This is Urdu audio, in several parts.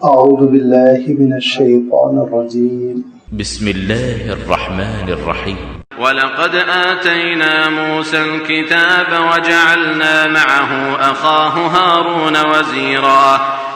اعوذ باللہ من الشیطان الرجیم بسم الله الرحمن الرحيم. وَلَقَدْ آتَيْنَا مُوسَى الْكِتَابَ وَجَعَلْنَا مَعَهُ أَخَاهُ هَارُونَ وَزِيرًا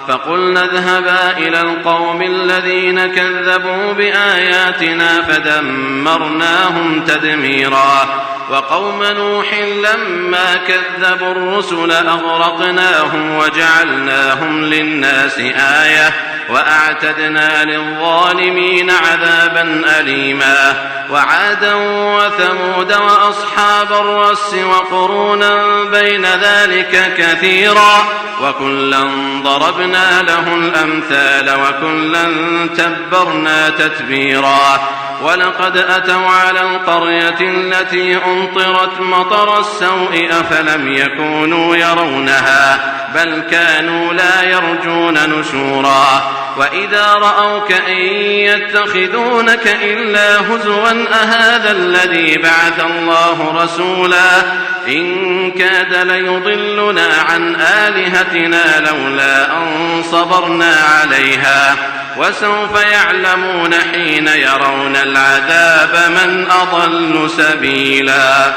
فَقُلْنَا اذْهَبَا إِلَى الْقَوْمِ الَّذِينَ كَذَّبُوا بِآيَاتِنَا فَدَمَّرْنَاهُمْ تَدْمِيرًا وقوم نوح لما كذبوا الرسل أغرقناهم وجعلناهم للناس آية وأعتدنا للظالمين عذابا أليما وعادا وثمود وأصحاب الرس وقرونا بين ذلك كثيرا وكلا ضربنا له الأمثال وكلا تبرنا تتبيرا ولقد أتوا على القرية التي أمطرت مطر السوء أفلم يكونوا يرونها بل كانوا لا يرجون نشورا وإذا رأوك إن يتخذونك إلا هزوا أهذا الذي بعث الله رسولا إن كاد ليضلنا عن آلهتنا لولا أن صبرنا عليها وسوف يعلمون حين يرون العذاب من أضل سبيلا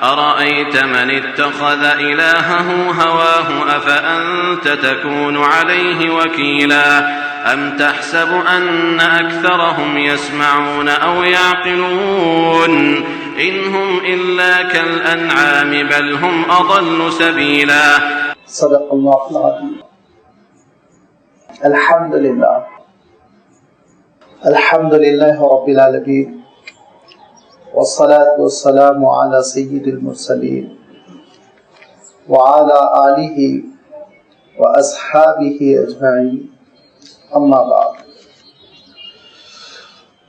أرأيت من اتخذ إلهه هواه أفأنت تكون عليه وكيلا أم تحسب أن أكثرهم يسمعون أو يعقلون إن هم إلا كالأنعام بل هم أضل سبيلا. صدق اللہ العظیم. الحمد للہ رب العالمین والصلاة والسلام على سید المرسلین وعلى آلہ واصحابہ اجمعین اما بعد.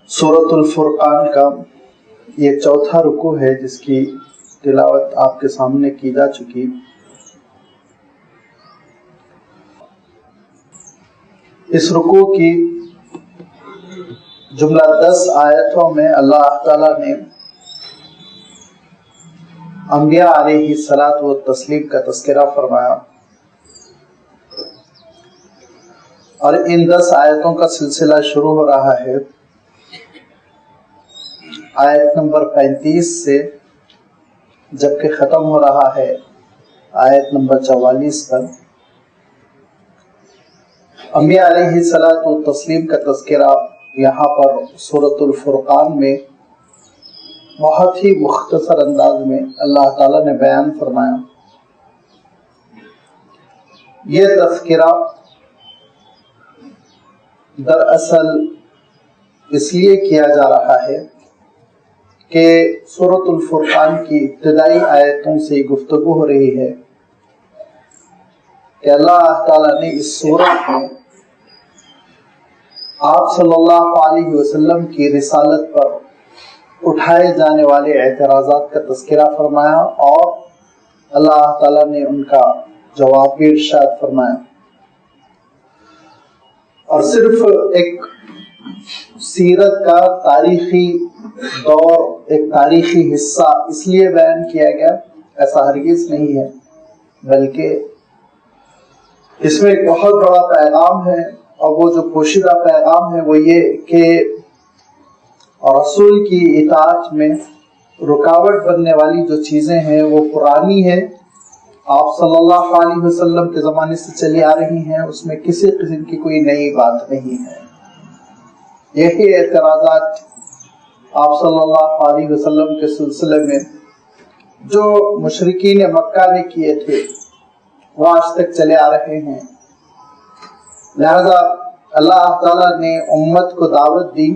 سورۃ الفرقان کا یہ چوتھا رکوع ہے جس کی تلاوت آپ کے سامنے کی جا چکی. اس رکوع کی جملہ 10 آیتوں میں اللہ تعالیٰ نے انبیاء علیہ الصلاۃ والتسلیم کا تذکرہ فرمایا اور ان 10 آیتوں کا سلسلہ شروع ہو رہا ہے آیت نمبر 35 سے جبکہ ختم ہو رہا ہے آیت نمبر 44 پر. انبیاء علیہ الصلاۃ والتسلیم کا تذکرہ یہاں پر سورۃ الفرقان میں بہت ہی مختصر انداز میں اللہ تعالیٰ نے بیان فرمایا. یہ تذکرہ دراصل اس لیے کیا جا رہا ہے کہ سورۃ الفرقان کی ابتدائی آیتوں سے گفتگو ہو رہی ہے کہ اللہ تعالیٰ نے اس سورت میں آپ صلی اللہ علیہ وسلم کی رسالت پر اٹھائے جانے والے اعتراضات کا تذکرہ فرمایا اور اللہ تعالیٰ نے ان کا جواب بھی ارشاد فرمایا. اور صرف ایک سیرت کا تاریخی دور، ایک تاریخی حصہ اس لیے بیان کیا گیا ایسا ہرگز نہیں ہے، بلکہ اس میں ایک بہت بڑا پیغام ہے. اور وہ جو پوشیدہ پیغام ہے وہ یہ کہ رسول کی اطاعت میں رکاوٹ بننے والی جو چیزیں ہیں وہ پرانی ہیں، آپ صلی اللہ علیہ وسلم کے زمانے سے چلی آ رہی ہیں، اس میں کسی قسم کی کوئی نئی بات نہیں ہے. یہی اعتراضات آپ صلی اللہ علیہ وسلم کے سلسلے میں جو مشرکین مکہ نے کیے تھے وہ آج تک چلے آ رہے ہیں. لہذا اللہ تعالیٰ نے امت کو دعوت دی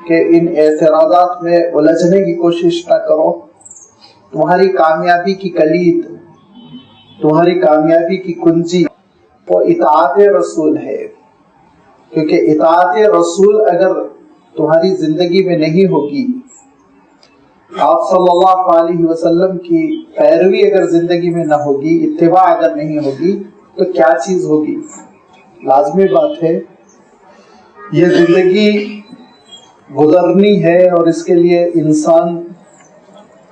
کہ ان اعتراضات میں الجھنے کی کوشش نہ کرو. تمہاری کامیابی کی کلید، تمہاری کامیابی کی کنجی وہ اطاعت رسول ہے، کیونکہ اطاعت رسول اگر تمہاری زندگی میں نہیں ہوگی، آپ صلی اللہ علیہ وسلم کی پیروی اگر زندگی میں نہ ہوگی، اتباع اگر نہیں ہوگی تو کیا چیز ہوگی؟ لازمی بات ہے یہ زندگی گزرنی ہے اور اس کے لیے انسان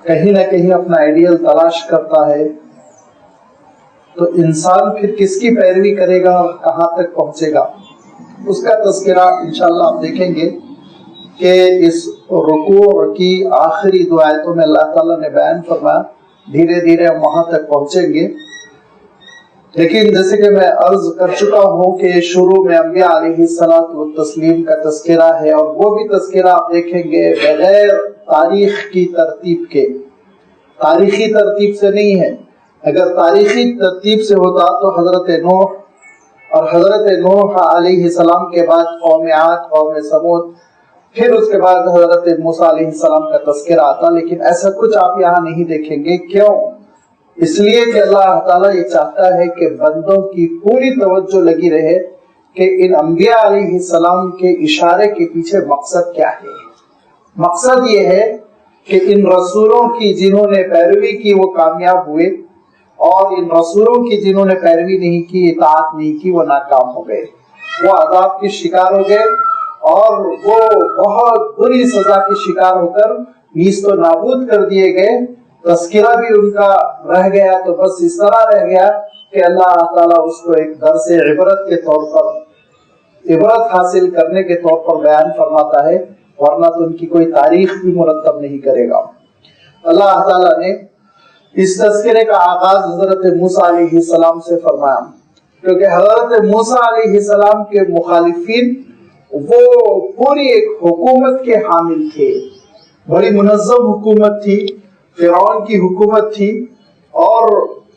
کہیں نہ کہیں اپنا آئیڈیل تلاش کرتا ہے. تو انسان پھر کس کی پیروی کرے گا اور کہاں تک پہنچے گا؟ اس کا تذکرہ انشاءاللہ آپ دیکھیں گے کہ اس رکوع کی آخری دو آیتوں میں اللہ تعالیٰ نے بیان فرمایا. دھیرے دھیرے ہم وہاں تک پہنچیں گے، لیکن جیسے کہ میں عرض کر چکا ہوں کہ شروع میں انبیاء علیہ الصلوۃ والتسلیم کا تذکرہ ہے، اور وہ بھی تذکرہ آپ دیکھیں گے بغیر تاریخ کی ترتیب کے، تاریخی ترتیب سے نہیں ہے. اگر تاریخی ترتیب سے ہوتا تو حضرت نوح اور حضرت نوح علیہ السلام کے بعد قوم عاد، قوم سمود، پھر اس کے بعد حضرت موسیٰ علیہ السلام کا تذکرہ آتا، لیکن ایسا کچھ آپ یہاں نہیں دیکھیں گے. کیوں؟ اس لیے کہ اللہ تعالیٰ یہ چاہتا ہے کہ بندوں کی پوری توجہ لگی رہے کہ ان انبیاء علیہ السلام کے اشارے کے پیچھے مقصد کیا ہے. مقصد یہ ہے کہ ان رسولوں کی جنہوں نے پیروی کی وہ کامیاب ہوئے، اور ان رسولوں کی جنہوں نے پیروی نہیں کی، اطاعت نہیں کی، وہ ناکام ہو گئے، وہ عذاب کے شکار ہو گئے، اور وہ بہت بری سزا کے شکار ہو کر نیست و نابود کر دیے گئے. تذکرہ بھی ان کا رہ گیا تو بس اس طرح رہ گیا کہ اللہ تعالیٰ اس کو ایک درس عبرت کے طور پر، عبرت حاصل کرنے کے طور پر بیان فرماتا ہے، ورنہ تو ان کی کوئی تاریخ بھی مرتب نہیں کرے گا. اللہ تعالیٰ نے اس تذکرے کا آغاز حضرت موسیٰ علیہ السلام سے فرمایا، کیونکہ حضرت موسیٰ علیہ السلام کے مخالفین وہ پوری ایک حکومت کے حامل تھے، بڑی منظم حکومت تھی، فرعون کی حکومت تھی، اور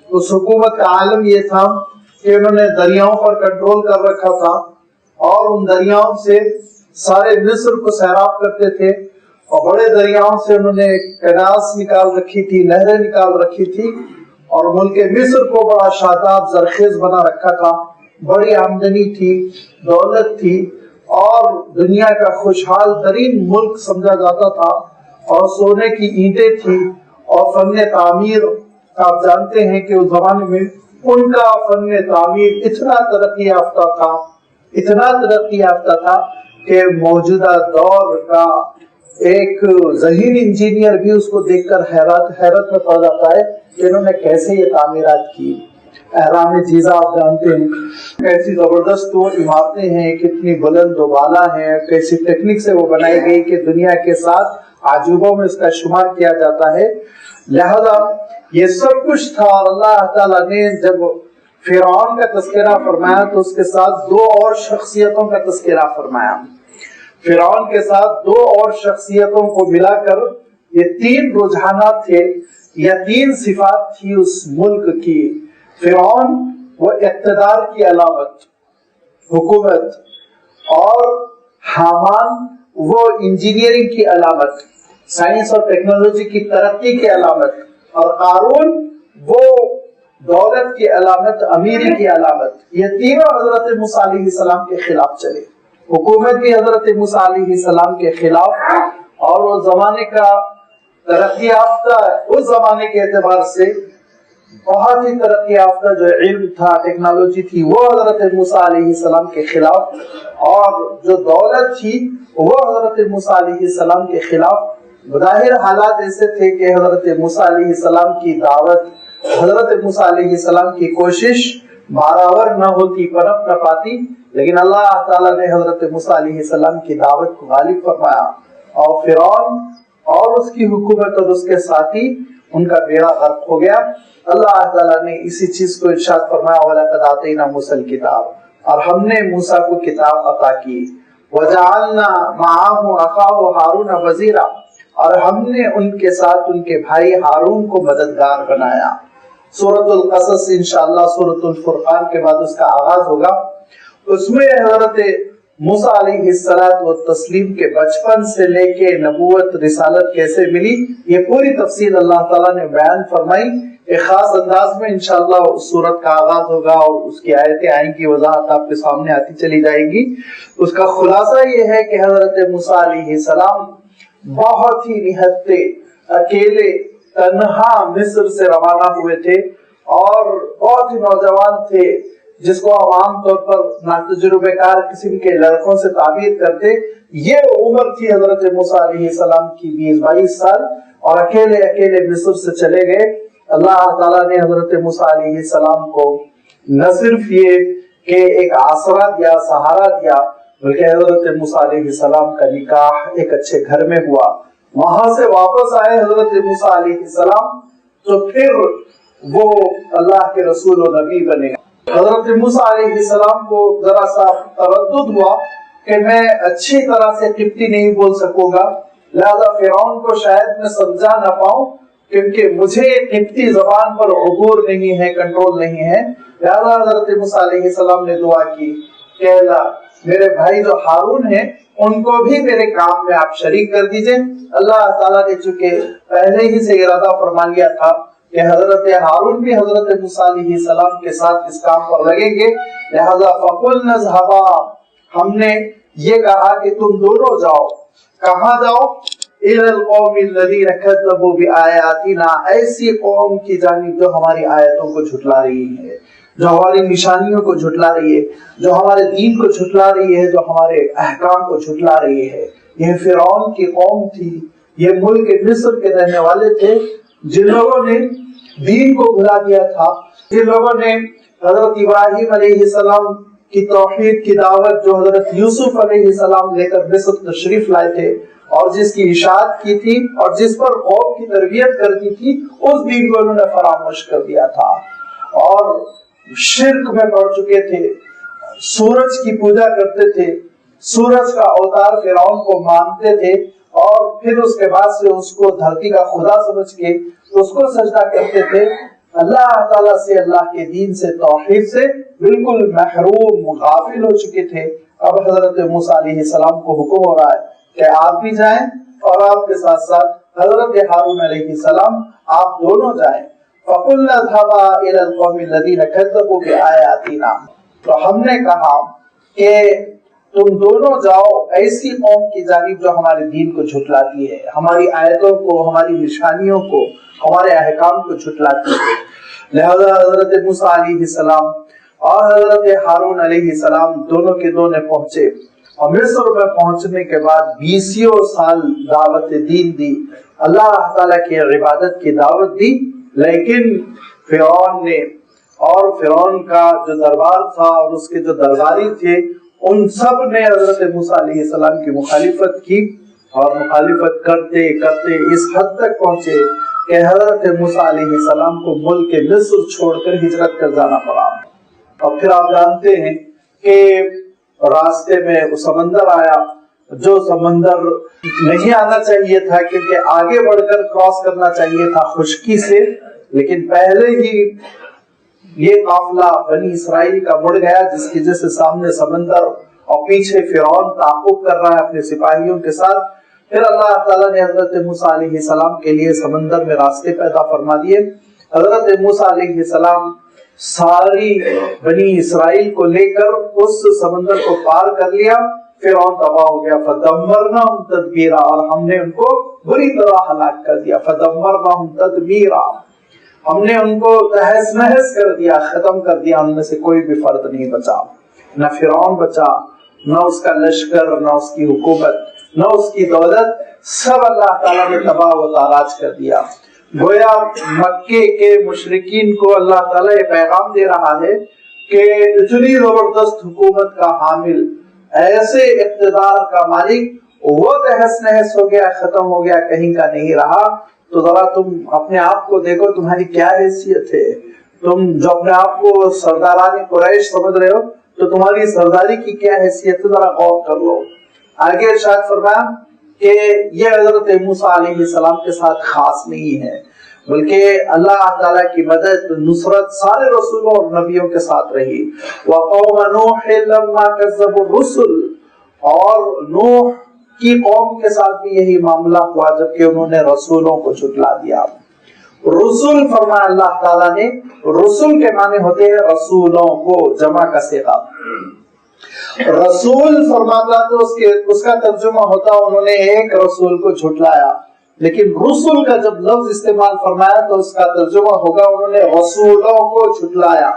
اس حکومت کا عالم یہ تھا کہ انہوں نے دریاؤں پر کنٹرول کر رکھا تھا، اور ان دریاؤں سے سارے مصر کو سیراب کرتے تھے، اور بڑے دریاؤں سے انہوں نے کناس نکال رکھی تھی، نہریں نکال رکھی تھی، اور ملک مصر کو بڑا شاداب زرخیز بنا رکھا تھا. بڑی آمدنی تھی، دولت تھی، اور دنیا کا خوشحال ترین ملک سمجھا جاتا تھا، اور سونے کی اینٹیں تھی، اور فن تعمیر آپ جانتے ہیں کہ اس زمانے میں ان کا فن تعمیر اتنا ترقی یافتہ تھا، اتنا ترقی یافتہ تھا کہ موجودہ دور کا ایک ذہین انجینئر بھی اس کو دیکھ کر حیرت میں پڑ جاتا ہے کہ انہوں نے کیسے یہ تعمیرات کی. احرام جیزہ آپ جانتے ہیں، کیسی زبردست وہ عمارتیں ہیں، کتنی بلند و بالا ہیں، کیسی ٹیکنک سے وہ بنائی گئی کہ دنیا کے ساتھ عجوبوں میں اس کا شمار کیا جاتا ہے. لہذا یہ سب کچھ تھا، اور اللہ تعالیٰ نے جب فرعون کا تذکرہ فرمایا تو اس کے ساتھ دو اور شخصیتوں کا تذکرہ فرمایا. فرعون کے ساتھ دو اور شخصیتوں کو ملا کر یہ تین رجحانات تھے یا تین صفات تھی اس ملک کی. فرعون وہ اقتدار کی علامت، حکومت، اور حامان وہ انجینئرنگ کی علامت، سائنس اور ٹیکنالوجی کی ترقی کی علامت، اور قارون وہ دولت کی علامت، امیری کی علامت. یہ تینوں حضرت موسیٰ علیہ السلام کے خلاف چلے. حکومت بھی حضرت موسیٰ علیہ السلام کے خلاف، اور وہ زمانے کا ترقی یافتہ، اس زمانے کے اعتبار سے بہت ہی ترقی یافتہ جو علم تھا، ٹیکنالوجی تھی، وہ حضرت موسیٰ علیہ السلام کے خلاف، اور جو دولت تھی وہ حضرت موسیٰ علیہ السلام کے خلاف. بظاہر حالات ایسے تھے کہ حضرت موسیٰ علیہ السلام کی دعوت، حضرت موسیٰ علیہ السلام کی کوشش بارآور نہ ہوتی، پنپ نہ پاتی، لیکن اللہ تعالیٰ نے حضرت موسیٰ علیہ السلام کی دعوت کو غالب فرمایا، اور فرعون اور اس کی حکومت اور اس کے ساتھی ان کا بیڑا غرق ہو گیا. اللہ تعالیٰ نے اسی چیز کو ارشاد فرمایا، وَلَقَدْ آتَيْنَا مُوسَى الْكِتَابَ، اور ہم نے موسیٰ کو کتاب عطا کی. وَجَعَلْنَا مَعَهُ أَخَاهُ هَارُونَ وَزِيرًا، اور ہم نے ان کے ساتھ ان کے بھائی ہارون کو مددگار بنایا. سورۃ القصص انشاءاللہ سورۃ الفرقان کے بعد اس کا آغاز ہوگا. اس میں حضرت موسیٰ علیہ السلام کے بچپن سے لے کے نبوت رسالت کیسے ملی، یہ پوری تفصیل اللہ تعالیٰ نے بیان فرمائی. ایک خاص انداز میں انشاءاللہ اس سورت کا آغاز ہوگا اور اس کی آیتیں آئیں گی، وضاحت آپ کے سامنے آتی چلی جائے گی. اس کا خلاصہ یہ ہے کہ حضرت موسیٰ علیہ السلام بہت ہی نہتے اکیلے تنہا مصر سے روانہ ہوئے تھے، اور بہت ہی نوجوان تھے، جس کو ہم عام طور پر ناتجربہ کار قسم کے لڑکوں سے تعبیر کرتے. یہ عمر تھی حضرت موسیٰ علیہ السلام کی 20-22 سال، اور اکیلے مصر سے چلے گئے. اللہ تعالیٰ نے حضرت موسیٰ علیہ السلام کو نہ صرف یہ کہ ایک آسرا دیا, سہارا دیا, بلکہ حضرت موسیٰ علیہ السلام کا نکاح ایک اچھے گھر میں ہوا. وہاں سے واپس آئے حضرت موسیٰ علیہ السلام تو پھر وہ اللہ کے رسول و نبی بنے. حضرت موسیٰ علیہ السلام کو ذرا سا تردد ہوا کہ میں اچھی طرح سے قبطی نہیں بول سکوں گا, لہذا فرعون کو شاید میں سمجھا نہ پاؤں, کیونکہ مجھے قبطی زبان پر عبور نہیں ہے, کنٹرول نہیں ہے. لہذا حضرت موسیٰ علیہ السلام نے دعا کی کہ اللہ میرے بھائی جو ہارون ہیں ان کو بھی میرے کام میں آپ شریک کر دیجئے. اللہ تعالیٰ نے چونکہ پہلے ہی سے ارادہ فرما لیا تھا کہ حضرت ہارون بھی حضرت موسیٰ علیہ السلام کے ساتھ اس کام پر لگیں گے, لہذا فَقُلْنَا اذْهَبَا, ہم نے یہ کہا کہ تم دونوں جاؤ. کہاں جاؤ؟ إِلَى الْقَوْمِ الَّذِينَ كَذَّبُوا بِآيَاتِنَا, ایسی قوم کی جانب جو ہماری آیتوں کو جھٹلا رہی ہے, جو ہماری نشانیوں کو جھٹلا رہی ہے, جو ہمارے دین کو جھٹلا رہی ہے, جو ہمارے احکام کو جھٹلا رہی ہے. یہ فرعون کی قوم تھی, یہ ملک مصر کے رہنے والے تھے جن لوگوں نے دین کو بھلا دیا تھا, جن لوگوں نے حضرت ابراہیم علیہ السلام کی توحید کی دعوت جو حضرت یوسف علیہ السلام لے کر مصر تشریف لائے تھے اور جس کی اشاعت کی تھی اور جس پر قوم کی تربیت کرتی تھی, اس دین کو انہوں نے فراموش کر دیا تھا اور شرک میں پڑ چکے تھے. سورج کی پوجا کرتے تھے, سورج کا اوتار فرعون کو مانتے تھے اور پھر اس کے بعد سے اس کو دھرتی کا خدا سمجھ کے اس کو سجدہ کرتے تھے. اللہ تعالیٰ سے, اللہ کے دین سے, توحید سے بالکل محروم, غافل ہو چکے تھے. اب حضرت موسیٰ علیہ السلام کو حکم ہو رہا ہے کہ آپ بھی جائیں اور آپ کے ساتھ ساتھ حضرت ہارون علیہ السلام آپ دونوں جائیں. فَقُلْنَا اذْهَبَا إِلَى الْقَوْمِ الَّذِينَ كَذَّبُوا بِآيَاتِنَا, تو ہم نے کہا کہ تم دونوں جاؤ ایسی قوم کی جانب جو ہمارے دین کو جھٹلاتی ہے, ہماری آیتوں کو, ہماری نشانیوں کو, ہمارے احکام کو جھٹلاتی ہے. لہذا حضرت موسیٰ علیہ السلام اور حضرت ہارون علیہ السلام دونوں کے دونوں پہنچے اور مصر میں پہنچنے کے بعد 20 سال دعوت دین دی, اللہ تعالیٰ کی عبادت کی دعوت دی. لیکن فرعون نے اور فرعون کا جو دربار تھا اور اس کے جو درباری تھے ان سب نے حضرت موسیٰ علیہ السلام کی مخالفت کی اور مخالفت کرتے کرتے اس حد تک پہنچے کہ حضرت موسیٰ علیہ السلام کو ملک مصر چھوڑ کر ہجرت کر جانا پڑا. اور پھر آپ جانتے ہیں کہ راستے میں وہ سمندر آیا, جو سمندر نہیں آنا چاہیے تھا کیونکہ آگے بڑھ کر کراس کرنا چاہیے تھا خشکی سے, لیکن پہلے ہی یہ قافلہ بنی اسرائیل کا مڑ گیا جس کی وجہ سے سامنے سمندر اور پیچھے فرعون تعاقب کر رہا ہے اپنے سپاہیوں کے ساتھ. پھر اللہ تعالیٰ نے حضرت موسیٰ علیہ السلام کے لیے سمندر میں راستے پیدا فرما دیے. حضرت موسیٰ علیہ السلام ساری بنی اسرائیل کو لے کر اس سمندر کو پار کر لیا. فرعون تباہ ہو گیا. فدمرناہم تدبیرا, اور ہم نے ان کو بری طرح ہلاک کر دیا. فدمرناہم تدبیرا, ہم نے ان کو تہس نہس کر دیا, ختم کر دیا. ان میں سے کوئی بھی فرد نہیں بچا, نہ فرعون بچا, نہ اس کا لشکر, نہ اس کی حکومت, نہ اس کی دولت, سب اللہ تعالیٰ نے تباہ و تاراج کر دیا. گویا مکے کے مشرکین کو اللہ تعالیٰ یہ پیغام دے رہا ہے کہ اتنی زبردست حکومت کا حامل, ایسے اقتدار کا مالک, وہ تہس نہس ہو گیا, ختم ہو گیا, کہیں کا نہیں رہا. تو ذرا تم اپنے آپ کو دیکھو, تمہاری کیا حیثیت ہے. تم جو اپنے آپ کو سرداران قریش سمجھ رہے ہو تو تمہاری سرداری کی کیا حیثیت ہے, ذرا غور کر لو. آگے ارشاد فرمایا کہ یہ حضرت موسیٰ علیہ السلام کے ساتھ خاص نہیں ہے, بلکہ اللہ تعالیٰ کی مدد, نصرت سارے رسولوں اور نبیوں کے ساتھ رہی. وَقَوْمَ نُوحٍ لَمَّا كَذَّبُوا الرُّسُلَ, اور نوح کی قوم کے ساتھ بھی یہی معاملہ ہوا جبکہ انہوں نے رسولوں کو جھٹلا دیا. رسول فرمایا اللہ تعالیٰ نے, رسول کے معنی ہوتے ہیں رسولوں کو, جمع کا صیغہ. رسول فرماتا تو اس کا ترجمہ ہوتا انہوں نے ایک رسول کو جھٹلایا, لیکن رسول کا جب لفظ استعمال فرمایا تو اس کا ترجمہ ہوگا انہوں نے رسولوں کو جھٹلایا.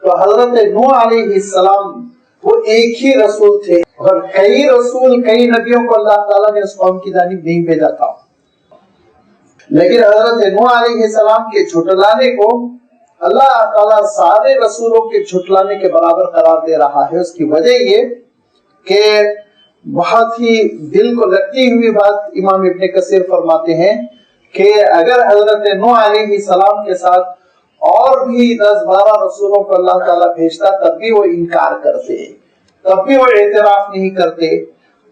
تو حضرت نوح علیہ السلام وہ ایک ہی رسول تھے, اور کئی رسول, کئی نبیوں کو اللہ تعالیٰ نے اس قوم کی جانب نہیں بھیجا تھا. لیکن حضرت نوح علیہ السلام کے جھٹلانے کو اللہ تعالیٰ سارے رسولوں کے جھٹلانے کے برابر قرار دے رہا ہے، اس کی وجہ یہ کہ بہت ہی دل کو لگتی ہوئی بات امام ابن کثیر فرماتے ہیں کہ اگر حضرت نوح علیہ السلام کے ساتھ اور بھی 10-12 رسولوں کو اللہ تعالیٰ بھیجتا تب بھی وہ انکار کرتے، تب بھی وہ اعتراف نہیں کرتے،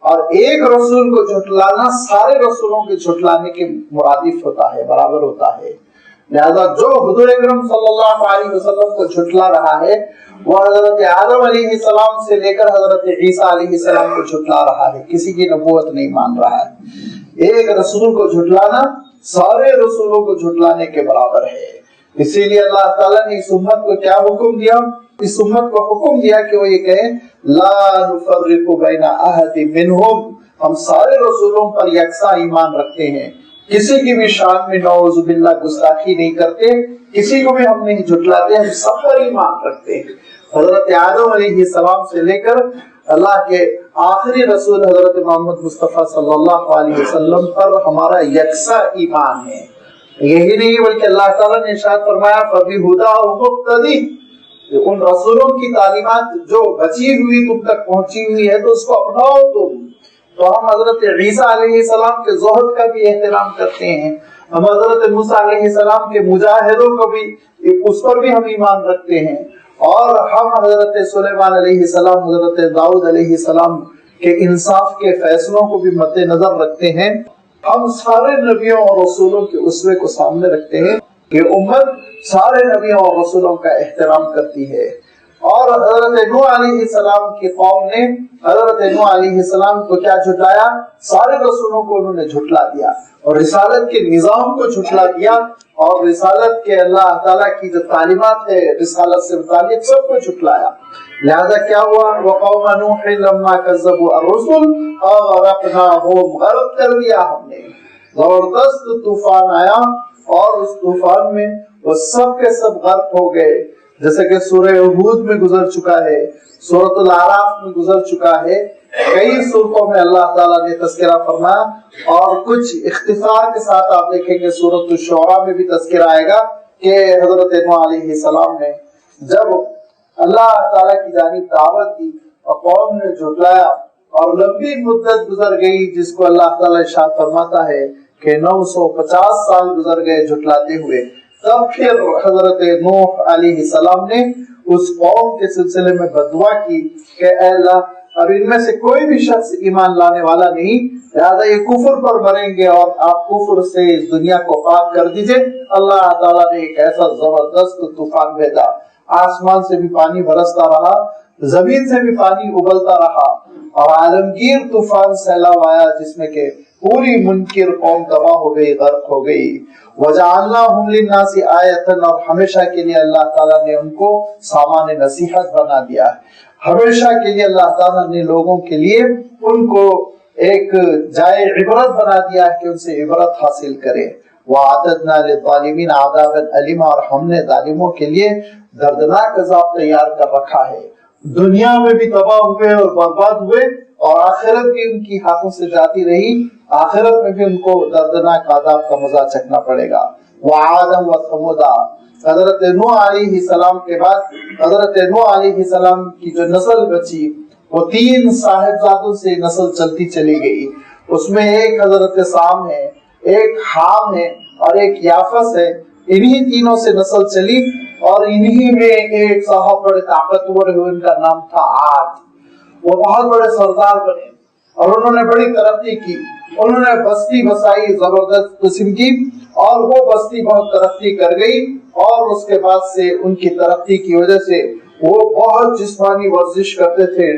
اور ایک رسول کو جھٹلانا سارے رسولوں کے جھٹلانے کے مرادف ہوتا ہے، برابر ہوتا ہے۔ لہذا جو حضور اکرم صلی اللہ علیہ وسلم کو جھٹلا رہا ہے وہ حضرت آدم علیہ السلام سے لے کر حضرت عیسیٰ علیہ السلام کو جھٹلا رہا ہے، کسی کی نبوت نہیں مان رہا ہے۔ ایک رسول کو جھٹلانا سارے رسولوں کو جھٹلانے کے برابر ہے۔ اسی لیے اللہ تعالیٰ نے اس امت کو کیا حکم دیا؟ اس امت کو حکم دیا کہ وہ یہ کہیں لا نفرق بین احد منہم، ہم سارے رسولوں پر یکساں ایمان رکھتے ہیں، کسی کی بھی شان میں نعوذ باللہ گستاخی نہیں کرتے، کسی کو بھی ہم نہیں جھٹلاتے، ہم سب پر ایمان رکھتے ہیں۔ حضرت آدم علیہ السلام سے لے کر اللہ کے آخری رسول حضرت محمد مصطفیٰ صلی اللہ علیہ وسلم پر ہمارا یکساں ایمان ہے۔ یہی نہیں بلکہ اللہ تعالیٰ نے ارشاد فرمایا فَبِهُدَاهُ مُقْتَدِي، ان رسولوں کی تعلیمات جو بچی ہوئی تم تک پہنچی ہوئی ہے تو اس کو اپناؤ تم۔ تو ہم حضرت عیسیٰ علیہ السلام کے زہد کا بھی احترام کرتے ہیں، ہم حضرت موسیٰ علیہ السلام کے مجاہدوں کو بھی اس پر بھی ہم ایمان رکھتے ہیں، اور ہم حضرت سلیمان علیہ السلام، حضرت داؤد علیہ السلام کے انصاف کے فیصلوں کو بھی مد نظر رکھتے ہیں۔ ہم سارے نبیوں اور رسولوں کے اسوے کو سامنے رکھتے ہیں کہ امت سارے نبیوں اور رسولوں کا احترام کرتی ہے۔ اور حضرت نوح علیہ السلام کی قوم نے حضرت نوح علیہ السلام کو کیا جھٹلایا؟ سارے رسولوں کو انہوں نے جھٹلا دیا، اور رسالت کے نظام کو جھٹلا دیا، اور رسالت کے اللہ تعالیٰ کی جو تعلیمات ہے رسالت سے متعلق سب کو جھٹلایا۔ لہذا کیا ہوا؟ وقوم نوح لما كذبوا الرسل اغرقناهم، غرق کر دیا ہم نے، زبردست طوفان آیا اور اس طوفان میں وہ سب کے سب غرق ہو گئے، جیسے کہ سورہ ہود میں گزر چکا ہے، سورۃ الاعراف میں گزر چکا ہے، کئی صورتوں میں اللہ تعالیٰ نے تذکرہ فرمایا، اور کچھ اختصار کے ساتھ آپ دیکھیں گے سورۃ الشعراء میں بھی تذکرہ آئے گا کہ حضرت نوح علیہ السلام نے جب اللہ تعالیٰ کی جانب دعوت دی اور قوم نے جھٹلایا اور لمبی مدت گزر گئی، جس کو اللہ تعالیٰ ارشاد فرماتا ہے کہ 950 سال گزر گئے جھٹلاتے ہوئے، تب پھر حضرت نوح علیہ السلام نے اس قوم کے سلسلے میں بددعا کی کہ اے اللہ اب ان میں سے کوئی بھی شخص ایمان لانے والا نہیں، لہذا یہ کفر پر مریں گے اور آپ کفر سے اس دنیا کو پاک کر دیجئے۔ اللہ تعالیٰ نے ایک ایسا زبردست طوفان بھیجا، آسمان سے بھی پانی برستا رہا، زمین سے بھی پانی ابلتا رہا، اور عالمگیر طوفان سیلاب آیا جس میں کہ پوری منکر قوم تباہ ہو گئی، غرق ہو گئی۔ وَجَعَلْنَاهُمْ لِلنَّاسِ آیَةً، اور ہمیشہ کے لیے اللہ تعالیٰ نے ان کو سامان نصیحت بنا دیا ہے، ہمیشہ کے لیے اللہ تعالیٰ نے لوگوں کے لیے ان کو ایک جائے عبرت بنا دیا ہے کہ ان سے عبرت حاصل کرے۔ وَأَعْتَدْنَا لِلظَّالِمِينَ عَذَابًا أَلِيمًا، اور ہم نے ظالموں کے لیے دردناک عذاب تیار کر رکھا ہے، دنیا میں بھی تباہ ہوئے اور برباد ہوئے، اور آخرت بھی ان کی ہاتھوں سے جاتی رہی، آخرت میں بھی ان کو دردناک عذاب کا مزہ چکھنا پڑے گا۔ وعادم وثمودا، حضرت نوح علیہ السلام کے بعد حضرت نوح علیہ السلام کی جو نسل بچی وہ 3 صاحبزادوں سے نسل چلتی چلی گئی، اس میں ایک حضرت سام ہے، ایک حام ہے اور ایک یافس ہے، انہی تینوں سے نسل چلی، اور انہی میں ایک صاحب بڑے طاقتور ہوئے، ان کا نام تھا عاد، وہ بہت بڑے سردار بنے اور انہوں نے بڑی ترقی کی، انہوں نے بستی بسائی زبردست قسم کی، اور وہ بستی بہت ترقی کر گئی، اور اس کے بعد سے ان کی ترقی کی وجہ سے وہ بہت جسمانی ورزش کرتے تھے،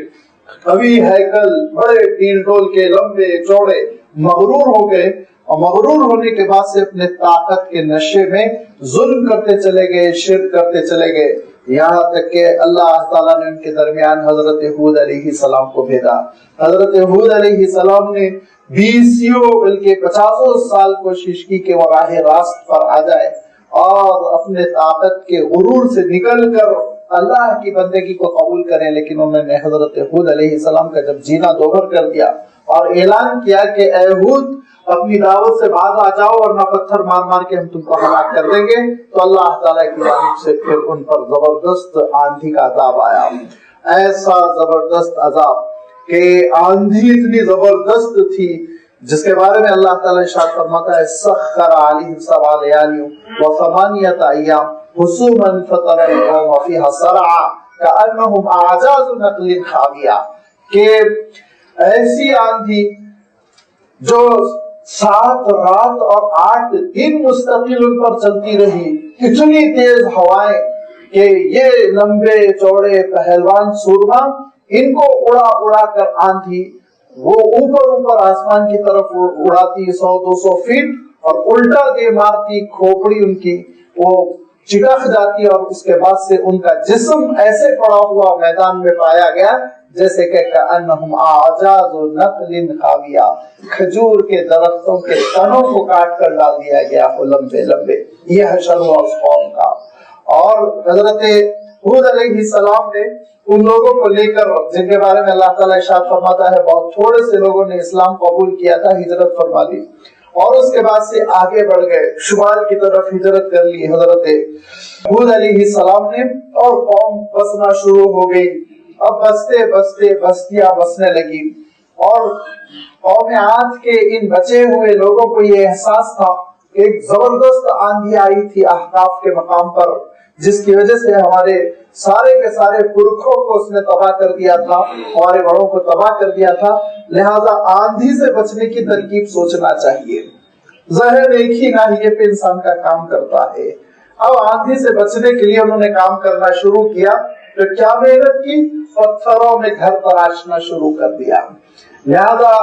قوی ہیکل، بڑے ٹیل ٹول کے، لمبے چوڑے، مغرور ہو گئے، اور مغرور ہونے کے بعد سے اپنے طاقت کے نشے میں ظلم کرتے چلے گئے، شرک کرتے چلے گئے، یہاں تک کہ اللہ تعالیٰ نے ان کے درمیان حضرت ہود علیہ السلام کو بھیجا۔ حضرت ہود علیہ السلام نے 20 بلکہ 50 سال کوشش کی کہ وہ راہ راست پر آ جائے اور اپنے طاقت کے غرور سے نکل کر اللہ کی بندگی کو قبول کریں، لیکن انہوں نے حضرت ہود علیہ السلام کا جب جینا دوبھر کر دیا اور اعلان کیا کہ اے ہود اپنی دعوت سے باز آ جاؤ ورنہ پتھر مار مار کے ہم تم کو ہلاک کر دیں گے. تو اللہ تعالیٰ کی جانب سے پھر ان پر زبردست آندھی کا عذاب آیا. ایسا زبردست عذاب کہ آندھی اتنی زبردست تھی جس کے بارے میں اللہ تعالیٰ ارشاد فرماتا ہے سخر علیہم سبع لیال وثمانیۃ ایام حسوما فترى القوم فیہا صرعا کأنہم اعجاز نخل خاویہ. کہ ایسی آندھی جو 7 رات اور 8 دن مستقل ان پر چلتی رہی, اتنی تیز ہوائیں کہ یہ لمبے چوڑے پہلوان سورما ان کو اڑا اڑا کر آندھی وہ اوپر آسمان کی طرف اڑاتی 100-200 فیٹ اور الٹا دے مارتی, کھوپڑی ان کی وہ چٹک جاتی اور اس کے بعد سے ان کا جسم ایسے پڑا ہوا میدان میں پایا گیا جیسے کہ کأنہم اعجاز نخل خاویہ, کھجور کے درختوں کے تنوں کو کاٹ کر ڈال دیا گیا وہ لمبے لمبے. یہ حشر ہوا اس قوم کا. اور حضرت ہود علیہ السلام نے ان لوگوں کو لے کر جن کے بارے میں اللہ تعالیٰ ارشاد فرماتا ہے بہت تھوڑے سے لوگوں نے اسلام قبول کیا تھا, ہجرت فرما لی اور اس کے بعد سے آگے بڑھ گئے, شمال کی طرف ہجرت کر لی حضرت ہود علیہ السلام نے, اور قوم بسنا شروع ہو گئی. اب بستے بستے بستیاں بسنے لگی اور قوم عاد کے ان بچے ہوئے لوگوں کو یہ احساس تھا کہ ایک زبردست آندھی آئی تھی احقاف کے مقام پر جس کی وجہ سے ہمارے سارے کے سارے پرکھوں کو اس نے تباہ کر دیا تھا, ہمارے بڑوں کو تباہ کر دیا تھا. لہذا آندھی سے بچنے کی ترکیب سوچنا چاہیے. ظاہر ایک ہی ناحیے پہ انسان کا کام کرتا ہے. اب آندھی سے بچنے کے لیے انہوں نے کام کرنا شروع کیا تو کیا محنت کی, پتھروں میں گھر تراشنا شروع کر دیا. لہذا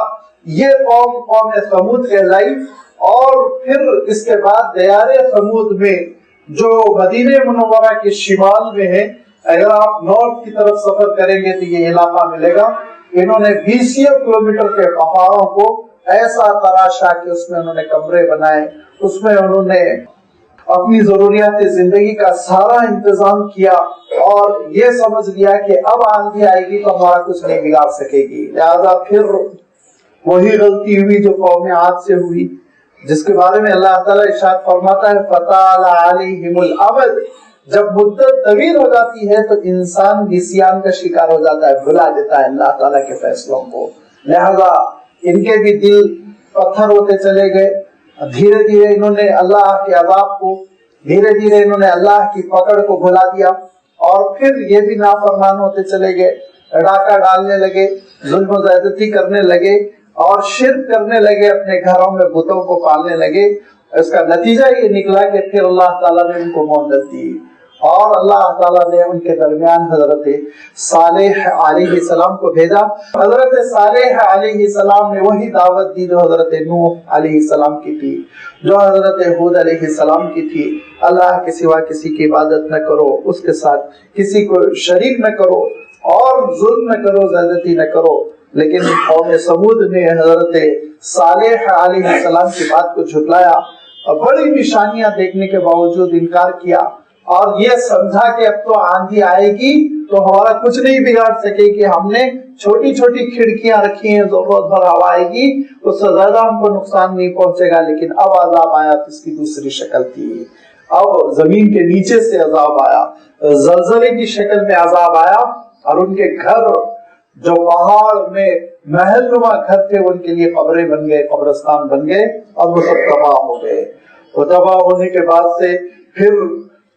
یہ قوم ثمود کہلائی. اور پھر اس کے بعد دیار ثمود میں جو مدینہ منورہ کے شمال میں ہے, اگر آپ نارتھ کی طرف سفر کریں گے تو یہ علاقہ ملے گا. انہوں نے 20 کلومیٹر کے پہاڑوں کو ایسا تراشا کہ اس میں انہوں نے کمرے بنائے, اس میں انہوں نے اپنی ضروریات زندگی کا سارا انتظام کیا اور یہ سمجھ لیا کہ اب آندھی آئے گی تو ہمارا کچھ نہیں بگاڑ سکے گی. لہذا پھر وہی غلطی ہوئی جو قوم عاد سے ہوئی, جس کے بارے میں اللہ تعالیٰ ارشاد فرماتا ہے فطال علیہم الامد. جب مدت طویل ہو جاتی ہے تو انسان نسیان کا شکار ہو جاتا ہے, بھلا دیتا ہے اللہ تعالیٰ کے فیصلوں کو. لہذا ان کے بھی دل پتھر ہوتے چلے گئے. دھیرے دھیرے انہوں نے اللہ کے عذاب کو, دھیرے دھیرے انہوں نے اللہ کی پکڑ کو بھلا دیا اور پھر یہ بھی نافرمان ہوتے چلے گئے, ڈاکہ ڈالنے لگے, ظلم و زیادتی کرنے لگے اور شرک کرنے لگے, اپنے گھروں میں بتوں کو پالنے لگے. اس کا نتیجہ یہ نکلا کہ پھر اللہ تعالیٰ نے ان کو مہلت دی اور اللہ تعالیٰ نے ان کے درمیان حضرت صالح علیہ السلام کو بھیجا. حضرت صالح علیہ السلام نے وہی دعوت دی جو حضرت نوح علیہ السلام کی تھی, جو حضرت ہود علیہ السلام کی تھی. اللہ کے سوا کسی کی عبادت نہ کرو, اس کے ساتھ کسی کو شریک نہ کرو اور ظلم نہ کرو, زیادتی نہ کرو. لیکن قوم ثمود نے حضرت صالح علیہ السلام کی بات کو جھٹلایا اور بڑی نشانیاں دیکھنے کے باوجود انکار کیا اور یہ سمجھا کہ اب تو آندھی آئے گی تو ہمارا کچھ نہیں بگاڑ سکے کہ ہم نے چھوٹی چھوٹی کھڑکیاں رکھی ہیں, ضرورت بھر ہوا آئے گی اس سے زیادہ ہم کو نقصان نہیں پہنچے گا. لیکن اب عذاب آیا تو اس کی دوسری شکل تھی. اب زمین کے نیچے سے عذاب آیا, زلزلے کی شکل میں عذاب آیا اور ان کے گھر جو پہاڑ میں محل نما گھر تھے ان کے لیے قبریں بن گئے, قبرستان بن گئے اور وہ سب تباہ ہو گئے. وہ تباہ ہونے کے بعد سے پھر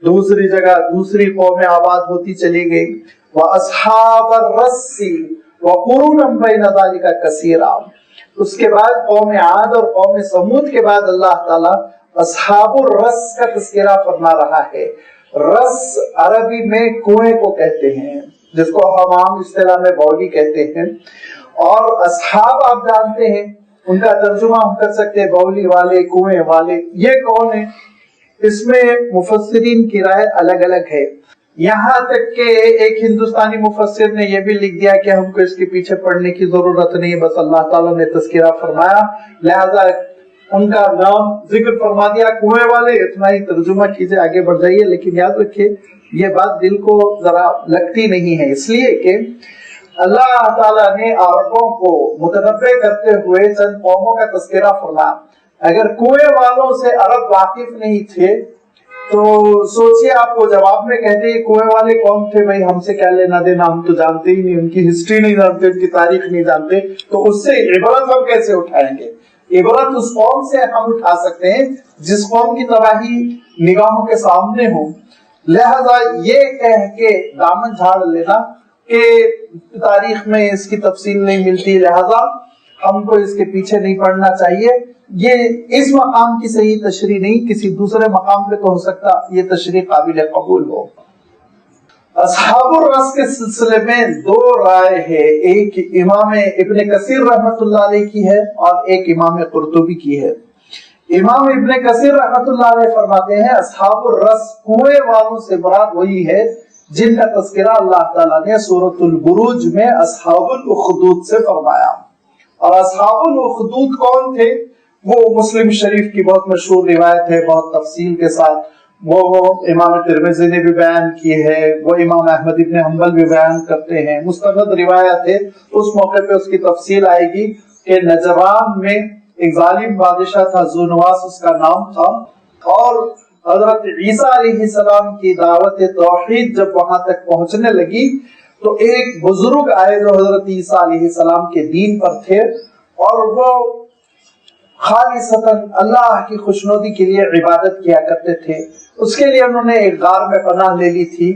دوسری جگہ دوسری قومیں آباد ہوتی چلی گئی. وَأَصْحَابَ الرَّسِّ وَقُرُونًا بَيْنَ ذَلِكَ كَثِيرًا. اس کے بعد قوم عاد اور قوم ثمود کے بعد اللہ تعالیٰ اصحاب الرس کا تذکرہ فرما رہا ہے. رس عربی میں کنویں کو کہتے ہیں جس کو ہم عام اصطلاح میں باؤلی کہتے ہیں, اور اصحاب آپ جانتے ہیں ان کا ترجمہ ہم کر سکتے ہیں باؤلی والے, کنویں والے. یہ کون ہیں؟ اس میں مفسرین کی رائے الگ الگ ہے. یہاں تک کہ ایک ہندوستانی مفسر نے یہ بھی لکھ دیا کہ ہم کو اس کے پیچھے پڑھنے کی ضرورت نہیں, بس اللہ تعالیٰ نے تذکرہ فرمایا لہذا ان کا نام ذکر فرما دیا کنویں والے. اتنا ہی ترجمہ کیجئے, آگے بڑھ جائیے. لیکن یاد رکھیے یہ بات دل کو ذرا لگتی نہیں ہے, اس لیے کہ اللہ تعالیٰ نے عربوں کو متنبع کرتے ہوئے چند قوموں کا تذکرہ فرمایا. اگر کنویں والوں سے عرب واقف نہیں تھے تو سوچئے آپ کو جواب میں کہتے ہیں کنویں والے کون تھے؟ بھائی ہم سے کیا لینا دینا، ہم تو جانتے ہی نہیں، ان کی ہسٹری نہیں جانتے، ان کی تاریخ نہیں جانتے، تو اس سے عبرت ہم کیسے اٹھائیں گے؟ عبرت اس قوم سے ہم اٹھا سکتے ہیں جس قوم کی تباہی نگاہوں کے سامنے ہو. لہذا یہ کہہ کے دامن جھاڑ لینا کہ تاریخ میں اس کی تفصیل نہیں ملتی لہذا ہم کو اس کے پیچھے نہیں پڑنا چاہیے، یہ اس مقام کی صحیح تشریح نہیں، کسی دوسرے مقام پہ تو ہو سکتا یہ تشریح قابل قبول ہو. اصحاب الرس کے سلسلے میں دو رائے ہے، ایک امام ابن کثیر رحمت اللہ علیہ کی ہے اور ایک امام قرطبی کی ہے. امام ابن کثیر رحمت اللہ علیہ فرماتے ہیں اصحاب الرس کنویں والوں سے مراد وہی ہے جن کا تذکرہ اللہ تعالیٰ نے سورۃ البروج میں اصحاب الاخدود سے فرمایا. اور اصحاب الاخدود کون تھے؟ وہ مسلم شریف کی بہت مشہور روایت ہے، بہت تفصیل کے ساتھ وہ امام ترمذی نے بھی بیان کی ہے، وہ امام احمد ابن حنبل بھی بیان کرتے ہیں، مستند روایت ہے. اس موقع پہ اس کی تفصیل آئے گی کہ نجران میں ایک ظالم بادشاہ تھا، ذونواس اس کا نام تھا، اور حضرت عیسیٰ علیہ السلام کی دعوت توحید جب وہاں تک پہنچنے لگی تو ایک بزرگ آئے جو حضرت عیسیٰ علیہ السلام کے دین پر تھے، اور وہ خالصتاً اللہ کی خوشنودی کے لیے عبادت کیا کرتے تھے. اس کے لیے انہوں نے ایک غار میں پناہ لے لی تھی،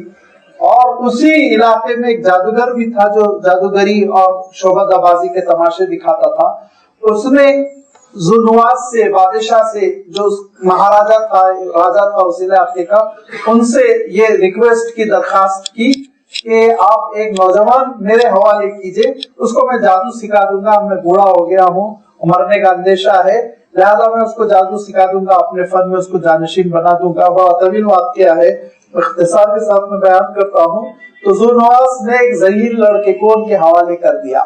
اور اسی علاقے میں ایک جادوگر بھی تھا جو جادوگری اور شعبدہ بازی کے تماشے دکھاتا تھا. اس نے ذونواس سے، بادشاہ سے، جو مہاراجا تھا، راجا تھا اس علاقے کا، ان سے یہ ریکویسٹ کی، درخواست کی کہ آپ ایک نوجوان میرے حوالے کیجئے، اس کو میں جادو سکھا دوں گا، میں بوڑھا ہو گیا ہوں، مرنے کا اندیشہ ہے، لہذا میں اس کو جادو سکھا دوں گا، اپنے فن میں اس کو جانشین بنا دوں گا. بہت طویل واقعہ ہے، اختصار کے ساتھ میں بیان کرتا ہوں. تو ذونواس نے ایک ذلیل لڑکے کو ان کے حوالے کر دیا.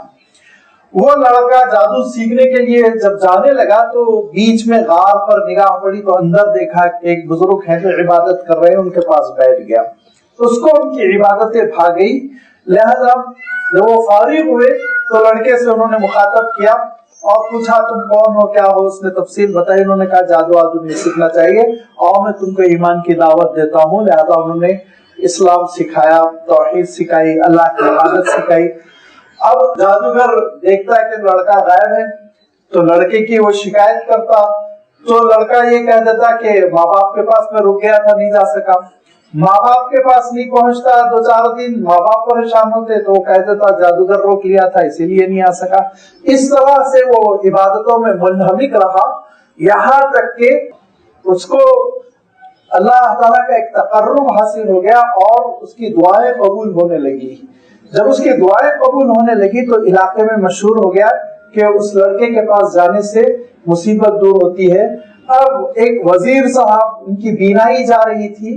وہ لڑکا جادو سیکھنے کے لیے جب جانے لگا تو بیچ میں غار پر نگاہ پڑی تو اندر دیکھا کہ ایک بزرگ ہے جو عبادت کر رہے ہیں، ان کے پاس بیٹھ گیا. اس کو ان کی عبادتیں بھا گئی. لہذا جب وہ فارغ ہوئے تو لڑکے سے انہوں نے مخاطب کیا اور پوچھا تم کون ہو، کیا ہو؟ اس نے تفصیل بتائی. انہوں نے کہا جادو آدو نہیں سیکھنا چاہیے، اور میں تم کو ایمان کی دعوت دیتا ہوں. لہذا انہوں نے اسلام سکھایا، توحید سکھائی، اللہ کی عبادت سکھائی. اب جادوگر دیکھتا ہے کہ لڑکا غائب ہے تو لڑکے کی وہ شکایت کرتا، تو لڑکا یہ کہہ دیتا کہ ماں باپ کے پاس میں رک گیا تھا، نہیں جا سکا. ماں باپ کے پاس نہیں پہنچتا، 2-4 دن ماں باپ پریشان ہوتے تو وہ کہہ دیتا جادوگر روک لیا تھا اسی لیے نہیں آ سکا. اس طرح سے وہ عبادتوں میں منہمک رہا، یہاں تک کہ اس کو اللہ تعالیٰ کا ایک تقرب حاصل ہو گیا اور اس کی دعائیں قبول ہونے لگی. جب اس کی دعائیں قبول ہونے لگی تو علاقے میں مشہور ہو گیا کہ اس لڑکے کے پاس جانے سے مصیبت دور ہوتی ہے. اب ایک وزیر صاحب، ان کی بینائی جا رہی تھی،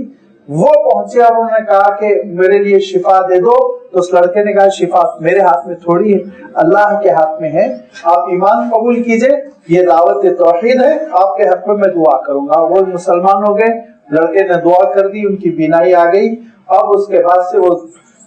وہ پہنچے اور انہوں نے کہا کہ میرے لیے شفا دے دو. تو اس لڑکے نے کہا شفا میرے ہاتھ میں تھوڑی ہے، اللہ کے ہاتھ میں ہے، آپ ایمان قبول کیجئے، یہ دعوت توحید ہے، آپ کے حق میں دعا کروں گا. وہ مسلمان ہو گئے، لڑکے نے دعا کر دی، ان کی بینائی آ گئی. اب اس کے بعد سے وہ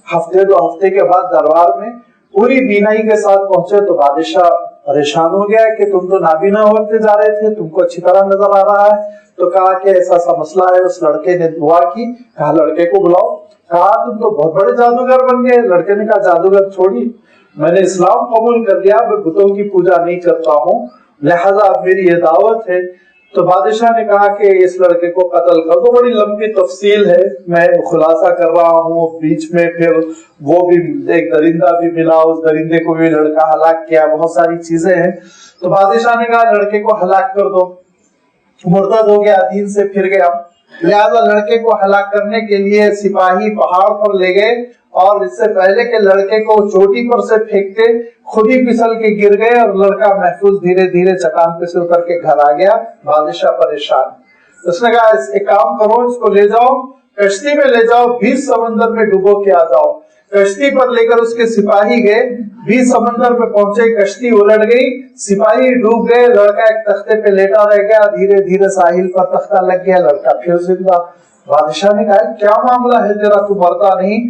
ہفتے 2 ہفتے کے بعد دربار میں پوری بینائی کے ساتھ پہنچے تو بادشاہ پریشان ہو گیا کہ تم تو نابینا ہوتے جا رہے تھے، تم کو اچھی طرح نظر آ رہا ہے. تو کہا کہ ایسا سا مسئلہ ہے. اس لڑکے نے دعا کی، کہا لڑکے کو بلاؤ. کہا تم تو بہت بڑے جادوگر بن گئے. لڑکے نے کہا جادوگر چھوڑی، میں نے اسلام قبول کر لیا، میں بتوں کی پوجا نہیں کرتا ہوں، لہذا میری یہ دعوت ہے. تو بادشاہ نے کہا کہ اس لڑکے کو قتل کر دو. بڑی لمبی تفصیل ہے، میں خلاصہ کر رہا ہوں. بیچ میں پھر وہ بھی ایک درندہ بھی ملا، اس درندے کو بھی لڑکا ہلاک کیا، بہت ساری چیزیں ہیں. تو بادشاہ نے کہا لڑکے کو ہلاک کر دو. مرتد ہو گیا، دین سے پھر گیا. لہذا لڑکے کو ہلاک کرنے کے لیے سپاہی پہاڑ پر لے گئے، اور اس سے پہلے کہ لڑکے کو چوٹی پر سے پھینکتے خود ہی پھسل کے گر گئے، اور لڑکا محفوظ دھیرے دھیرے چٹان پہ سے اتر کے گھر آ گیا. بادشاہ پریشان. اس نے کہا ایک کام کرو، اس کو لے جاؤ، کشتی میں لے جاؤ، 20 سمندر میں ڈبو کے آ جاؤ. کشتی پر لے کر اس کے سپاہی گئے، 20 سمندر میں پہنچے، کشتی الٹ گئی، سپاہی ڈوب گئے، لڑکا ایک تختے پہ لیٹا رہ گیا. دھیرے دھیرے ساحل پر تختہ لگ گیا، لڑکا پھر زندہ. بادشاہ نے کہا کیا معاملہ ہے تیرا، تو مرتا نہیں؟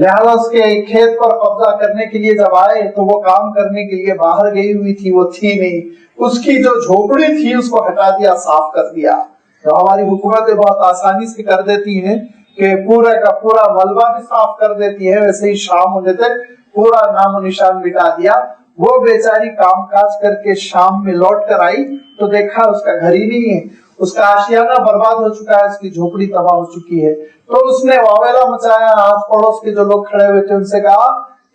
لہذا اس کے کھیت پر قبضہ کرنے کے لیے جب آئے تو وہ کام کرنے کے لیے باہر گئی ہوئی تھی، وہ تھی نہیں، اس کی جو جھوپڑی تھی اس کو ہٹا دیا، صاف کر دیا. جو ہماری حکومتیں بہت آسانی سے کر دیتی ہیں کہ پورا کا پورا ملبہ بھی صاف کر دیتی ہے، ویسے ہی شام ہونے تک پورا نام و نشان مٹا دیا. وہ بیچاری کام کاج کر کے شام میں لوٹ کر آئی تو دیکھا اس کا گھر ہی نہیں ہے، اس کا آشیانہ برباد ہو چکا ہے، اس کی جھوپڑی تباہ ہو چکی ہے. تو اس نے واویلا مچایا، آس پڑوس کے جو لوگ کھڑے ہوئے تھے ان سے کہا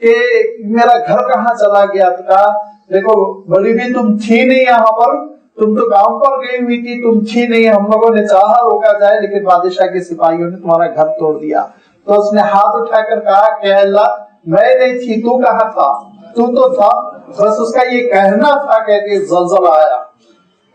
کہ میرا گھر کہاں چلا گیا؟ تو کہا دیکھو بڑی بھی تم تھی نہیں یہاں پر، تم تو کام پر گئی ہوئی تھی، تم تھی نہیں، ہم لوگوں نے چاہا روکا جائے لیکن بادشاہ کے سپاہیوں نے تمہارا گھر توڑ دیا. تو اس نے ہاتھ اٹھا کر کہا کہ اللہ میں نہیں تھی، تو کہاں تھا؟ تو تھا. بس اس کا یہ کہنا تھا کہ زلزلہ آیا،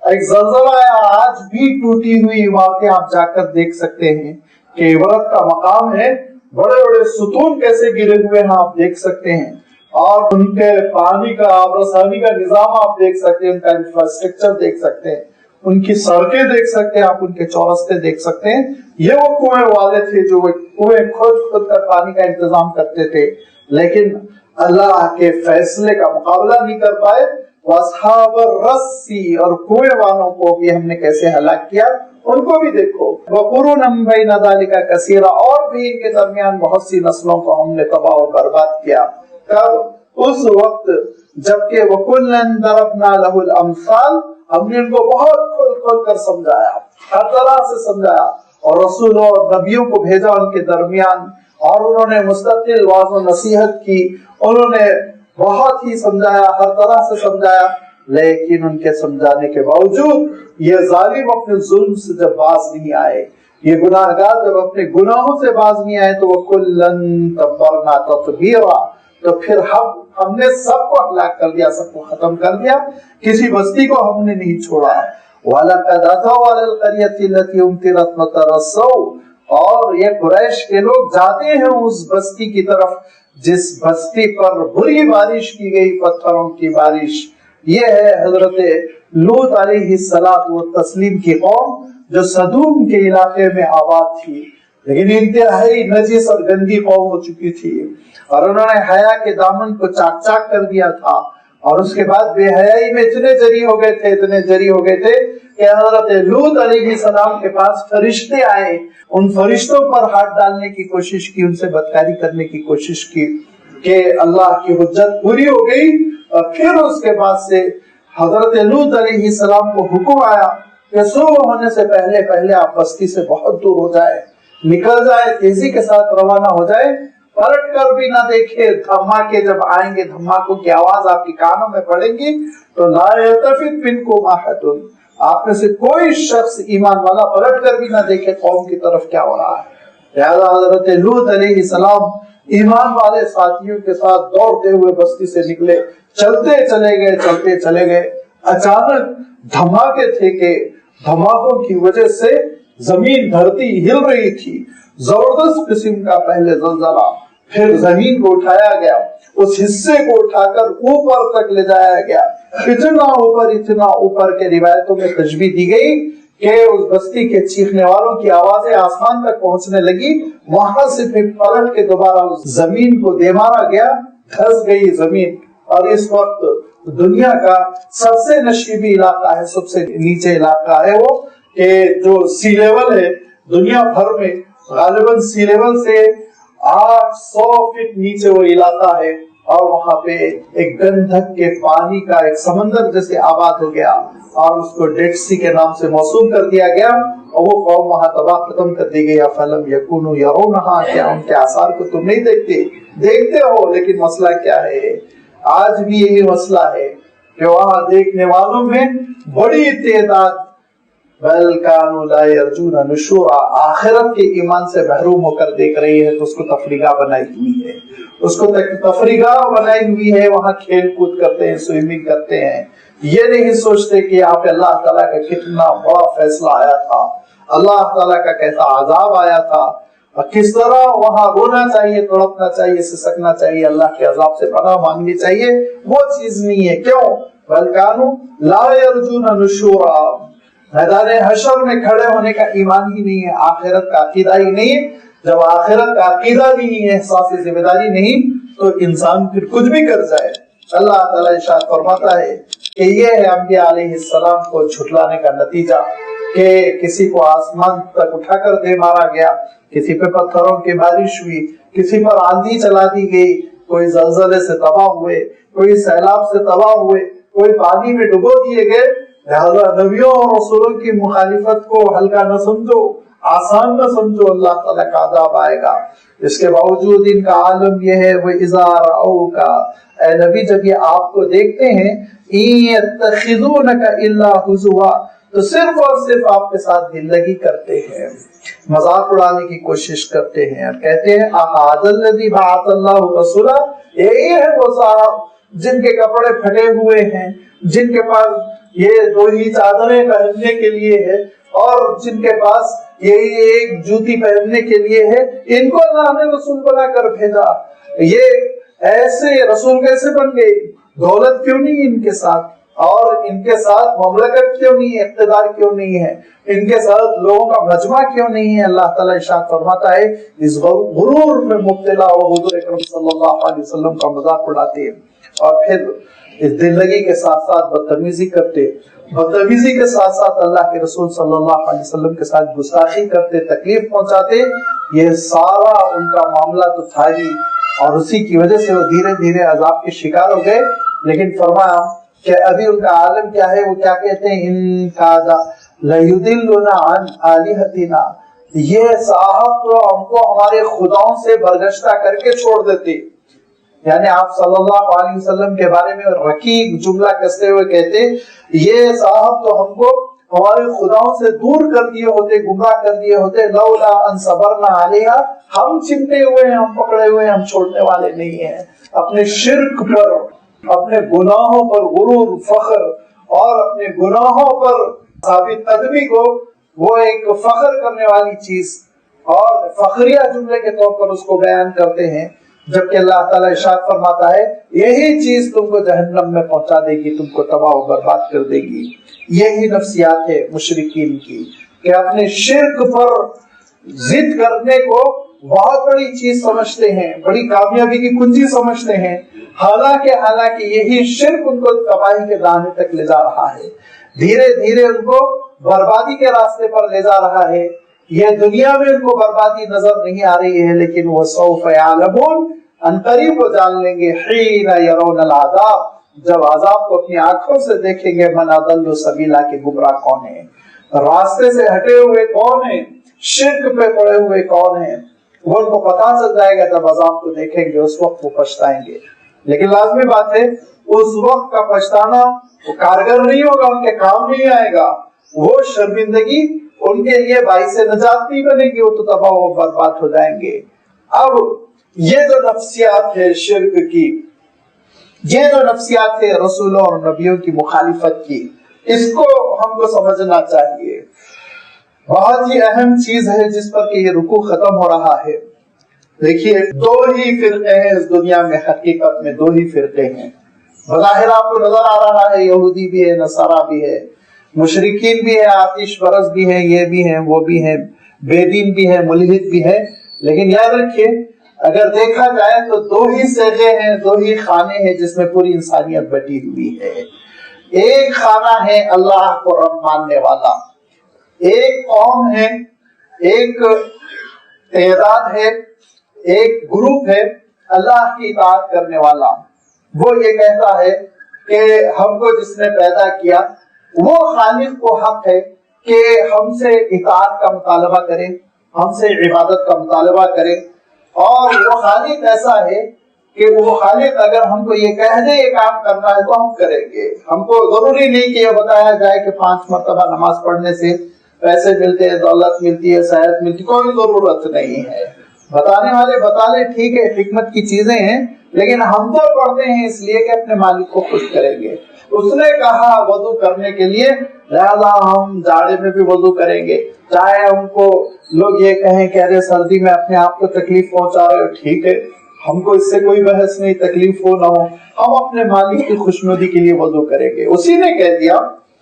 ایک زلزلہ آیا. آج بھی ٹوٹی ہوئی عمارتیں آپ جا کر دیکھ سکتے ہیں کہ عبرت کا مقام ہے. بڑے بڑے ستون کیسے گرے ہوئے ہیں آپ دیکھ سکتے ہیں، اور ان کے پانی کا آب رسانی کا نظام آپ دیکھ سکتے ہیں، ان کا انفراسٹرکچر دیکھ سکتے ہیں، ان کی سڑکیں دیکھ سکتے ہیں، آپ ان کے چورستے دیکھ سکتے ہیں. یہ وہ کنویں والے تھے جو کنویں کھود کر پانی کا انتظام کرتے تھے، لیکن اللہ کے فیصلے کا مقابلہ نہیں کر پائے. واصحاب الرسی، اور کنویں والوں کو بھی ہم نے کیسے ہلاک کیا، ان کو بھی دیکھو. وقرون بین ذلک کثیرا، اور بھی ان کے درمیان بہت سی نسلوں کو ہم نے تباہ و برباد کیا. کب؟ اس وقت جبکہ وَكُلًّا ضَرَبْنَا لَهُ الْأَمْثَالَ، ہم نے ان کو بہت کھول کھول کر سمجھایا، ہر طرح سے سمجھایا، اور رسولوں اور نبیوں کو بھیجا ان کے درمیان، اور انہوں نے مستقل واعظ و نصیحت کی، انہوں نے بہت ہی سمجھایا، ہر طرح سے سمجھایا. لیکن ان کے سمجھانے کے باوجود یہ ظالم اپنے ظلم سے جب باز نہیں آئے، یہ گناہگار جب اپنے گناہوں سے باز نہیں آئے تو وَكُلًّا تَبَّرْنَا تَتْبِيرًا، تو پھر ہم نے سب کو ہلاک کر دیا، سب کو ختم کر دیا، کسی بستی کو ہم نے نہیں چھوڑا. وَلَقَدْ أَتَوْا عَلَى الْقَرْيَةِ الَّتِي أُمْطِرَتْ مُتَرَّصَوْا، اور یہ قریش کے لوگ جاتے ہیں اس بستی کی طرف جس بستی پر بری بارش کی گئی، پتھروں کی بارش. یہ ہے حضرت لوط علیہ الصلوۃ والتسلیم کی قوم جو صدوم کے علاقے میں آباد تھی، لیکن انتہائی نجس اور گندی قوم ہو چکی تھی، اور انہوں نے حیا کے دامن کو چاک چاک کر دیا تھا. اور اس کے بعد بے حیائی میں اتنے جری ہو گئے تھے، اتنے جری ہو گئے تھے کہ حضرت لوط علیہ السلام کے پاس فرشتے آئے، ان فرشتوں پر ہاتھ ڈالنے کی کوشش کی، ان سے بدکاری کرنے کی کوشش کی کہ اللہ کی حجت پوری ہو گئی. اور پھر اس کے بعد سے حضرت لوط علیہ السلام کو حکم آیا کہ صبح ہونے سے پہلے پہلے آپ بستی سے بہت دور ہو جائے، نکل جائے، تیزی کے ساتھ روانہ ہو جائے، پلٹ کر بھی نہ دیکھے. دھماکے جب آئیں گے، دھماکوں کی آواز آپ کی کانوں میں پڑے گی تو لا یلتفت منکم احد، آپ میں سے کوئی شخص ایمان والا پلٹ کر بھی نہ دیکھے قوم کی طرف کیا ہو رہا ہے. لہذا حضرت لوط علیہ السلام ایمان والے ساتھیوں کے ساتھ دوڑتے ہوئے بستی سے نکلے، چلتے چلے گئے. اچانک دھماکے تھے کہ دھماکوں کی وجہ سے زمین دھرتی ہل رہی تھی، زبردست قسم کا پہلے زلزلہ، پھر زمین کو اٹھایا گیا، اس حصے کو اٹھا کر اوپر تک لے جایا گیا، اتنا اوپر کے روایتوں میں تشبیہ دی گئی کہ اس بستی کے چیخنے والوں کی آوازیں آسمان تک پہنچنے لگی. وہاں سے پھر پلٹ کے دوبارہ اس زمین کو دے مارا گیا، دھس گئی زمین. اور اس وقت دنیا کا سب سے نشیبی علاقہ ہے، سب سے نیچے علاقہ ہے وہ کہ جو سی لیول ہے دنیا بھر میں، غالباً سی لیول سے 800 فٹ نیچے وہ علاقہ ہے، اور وہاں پہ ایک گندھک کے پانی کا ایک سمندر جیسے آباد ہو گیا، اور اس کو ڈیڈ سی کے نام سے موسوم کر دیا گیا، اور وہ قوم وہاں تباہ ختم کر دی گئی. فلم یکونوا یرونہا، کیا ان کے آثار کو تم نہیں دیکھتے ہو؟ لیکن مسئلہ کیا ہے؟ آج بھی یہی مسئلہ ہے کہ وہاں دیکھنے والوں میں بڑی تعداد بل کانوا لا یرجون نشورا، آخرت کے ایمان سے محروم ہو کر دیکھ رہی ہے، تو اس کو تفریح بنائی ہوئی ہے، اس کو تفریح بنائی ہوئی ہے. وہاں کھیل کود کرتے ہیں، سوئمنگ کرتے ہیں، یہ نہیں سوچتے کہ یہاں پہ اللہ تعالیٰ کا کتنا بڑا فیصلہ آیا تھا، اللہ تعالیٰ کا کیسا عذاب آیا تھا، اور کس طرح وہاں رونا چاہیے، تڑپنا چاہیے، سسکنا چاہیے، اللہ کے عذاب سے پناہ مانگنی چاہیے. وہ چیز نہیں ہے. کیوں؟ بل کانوا لا یرجون نشورا، میدان حشر میں کھڑے ہونے کا ایمان ہی نہیں ہے، آخرت کا عقیدہ ہی نہیں ہے. جب آخرت کا عقیدہ نہیں ہے، احساس ذمہ داری نہیں، تو انسان پھر کچھ بھی کر جائے۔ اللہ تعالیٰ ارشاد فرماتا ہے کہ یہ ہے انبیاء علیہ السلام کو جھٹلانے کا نتیجہ، کہ کسی کو آسمان تک اٹھا کر دے مارا گیا، کسی پہ پتھروں کی بارش ہوئی، کسی پر آندھی چلا دی گئی، کوئی زلزلے سے تباہ ہوئے، کوئی سیلاب سے تباہ ہوئے، کوئی پانی میں ڈبو دیے گئے۔ لہذا نبیوں اور رسولوں کی مخالفت کو ہلکا نہ سمجھو، آسان نہ سمجھو، اللہ تعالیٰ کا عذاب آئے گا۔ اس کے باوجود ان کا عالم یہ ہے، وہ اذا رأوک، اے نبی جب یہ آپ کو دیکھتے ہیں، ان یتخذونک الا ہزوا، تو صرف اور صرف آپ کے ساتھ دل لگی کرتے ہیں، مذاق اڑانے کی کوشش کرتے ہیں، اور کہتے ہیں احاذ الذی بعث اللہ رسولا، یہی ہے وہ صاحب جن کے کپڑے پھٹے ہوئے ہیں، جن کے پاس یہ دو ہی چادریں پہننے کے لیے ہے، اور جن کے پاس یہی ایک جوتی پہننے کے لیے ہے، ان کو اللہ نے رسول بنا کر بھیجا۔ یہ ایسے رسول کیسے بن گئے؟ دولت کیوں نہیں ان کے ساتھ، اور ان کے ساتھ مملکت کیوں نہیں ہے، اقتدار کیوں نہیں ہے، ان کے ساتھ لوگوں کا مجمع کیوں نہیں ہے؟ اللہ تعالیٰ ارشاد فرماتا ہے اس غرور میں مبتلا ہو حضور اکرم صلی اللہ علیہ وسلم کا مذاق اڑاتے ہیں، اور پھر اس دل لگی کے ساتھ ساتھ بدتمیزی کرتے، بدتمیزی کے ساتھ ساتھ اللہ کے رسول صلی اللہ علیہ وسلم کے ساتھ گستاخی کرتے، تکلیف پہنچاتے۔ یہ سارا ان کا معاملہ تو تھا ہی، اور اسی کی وجہ سے وہ دھیرے دھیرے عذاب کے شکار ہو گئے۔ لیکن فرمایا کہ ابھی ان کا عالم کیا ہے، وہ کیا کہتے ہیں، ان کاد لیضلنا عن آلہتنا، یہ صاحب تو ہم کو ہمارے خداؤں سے برگشتہ کر کے چھوڑ دیتے۔ یعنی آپ صلی اللہ علیہ وسلم کے بارے میں رقیق جملہ کستے ہوئے کہتے، یہ صاحب تو ہم کو ہمارے خداؤں سے دور کر دیے ہوتے، گمراہ کر دیے ہوتے، لولا ان صبرنا علیہا، ہم چمٹے ہوئے ہیں، ہم پکڑے ہوئے ہیں، ہم چھوڑنے والے نہیں ہیں۔ اپنے شرک پر، اپنے گناہوں پر غرور، فخر، اور اپنے گناہوں پر ثابت قدمی کو وہ ایک فخر کرنے والی چیز اور فخریہ جملے کے طور پر اس کو بیان کرتے ہیں، جبکہ اللہ تعالیٰ ارشاد فرماتا ہے یہی چیز تم کو جہنم میں پہنچا دے گی، تم کو تباہ و برباد کر دے گی۔ یہی نفسیات ہے مشرکین کی، کہ اپنے شرک پر ضد کرنے کو بہت بڑی چیز سمجھتے ہیں، بڑی کامیابی کی کنجی سمجھتے ہیں، حالانکہ یہی شرک ان کو تباہی کے دانے تک لے جا رہا ہے، دھیرے دھیرے ان کو بربادی کے راستے پر لے جا رہا ہے۔ یہ دنیا میں ان کو بربادی نظر نہیں آ رہی ہے، لیکن وہ سوف یعلمون، انقریب وہ جان لیں گے، حین یرون العذاب، جب عذاب کو اپنی آنکھوں سے دیکھیں گے، من اضل سبیلا، کے گمراہ کون ہیں، راستے سے ہٹے ہوئے کون ہیں، شرک پہ پڑے ہوئے کون ہیں، وہ ان کو پتا چل جائے گا۔ جب عذاب کو دیکھیں گے اس وقت وہ پچھتائیں گے، لیکن لازمی بات ہے اس وقت کا پچھتانا وہ کارگر نہیں ہوگا، ان کے کام نہیں آئے گا، وہ شرمندگی ان کے لیے باعث نجات نہیں بنے گی، وہ تو تباہ و برباد ہو جائیں گے۔ اب یہ جو نفسیات ہے شرک کی، یہ جو نفسیات ہے رسولوں اور نبیوں کی مخالفت کی، اس کو ہم کو سمجھنا چاہیے۔ بہت ہی اہم چیز ہے جس پر کہ یہ رکوع ختم ہو رہا ہے۔ دیکھیے دو ہی فرقے ہیں اس دنیا میں، حقیقت میں دو ہی فرقے ہیں۔ بظاہر آپ کو نظر آ رہا ہے یہودی بھی ہے، نصارہ بھی ہے، مشرکین بھی ہے، آتش پرست بھی ہیں، یہ بھی ہیں، وہ بھی ہیں، بے دین بھی ہے، ملحد بھی ہے، لیکن یاد رکھیے اگر دیکھا جائے تو دو ہی صیغے ہیں، دو ہی خانے ہیں جس میں پوری انسانیت بٹی ہوئی ہے۔ ایک خانہ ہے اللہ کو رب ماننے والا، ایک قوم ہے، ایک تعداد ہے، ایک گروپ ہے اللہ کی اطاعت کرنے والا۔ وہ یہ کہتا ہے کہ ہم کو جس نے پیدا کیا وہ خالق کو حق ہے کہ ہم سے اطاعت کا مطالبہ کرے، ہم سے عبادت کا مطالبہ کرے، اور وہ خالق ایسا ہے کہ وہ خالق اگر ہم کو یہ کہہ دے یہ کام کرنا ہے تو ہم کریں گے۔ ہم کو ضروری نہیں کہ یہ بتایا جائے کہ 5 مرتبہ نماز پڑھنے سے پیسے ملتے ہیں، دولت ملتی ہے، صحت ملتی، کوئی ضرورت نہیں ہے۔ بتانے والے بتا لیں، ٹھیک ہے، حکمت کی چیزیں ہیں، لیکن ہم تو پڑھتے ہیں اس لیے کہ اپنے مالک کو خوش کریں گے۔ اس نے کہا وضو کرنے کے لیے، لہذا ہم جاڑے میں بھی وضو کریں گے، چاہے ہم کو لوگ یہ کہیں کہ ارے سردی میں اپنے آپ کو تکلیف پہنچا رہے ہو، ٹھیک ہے، ہم کو اس سے کوئی بحث نہیں، تکلیف ہو نہ ہو، ہم اپنے مالک کی خوشنودی کے لیے وضو کریں گے۔ اسی نے کہہ دیا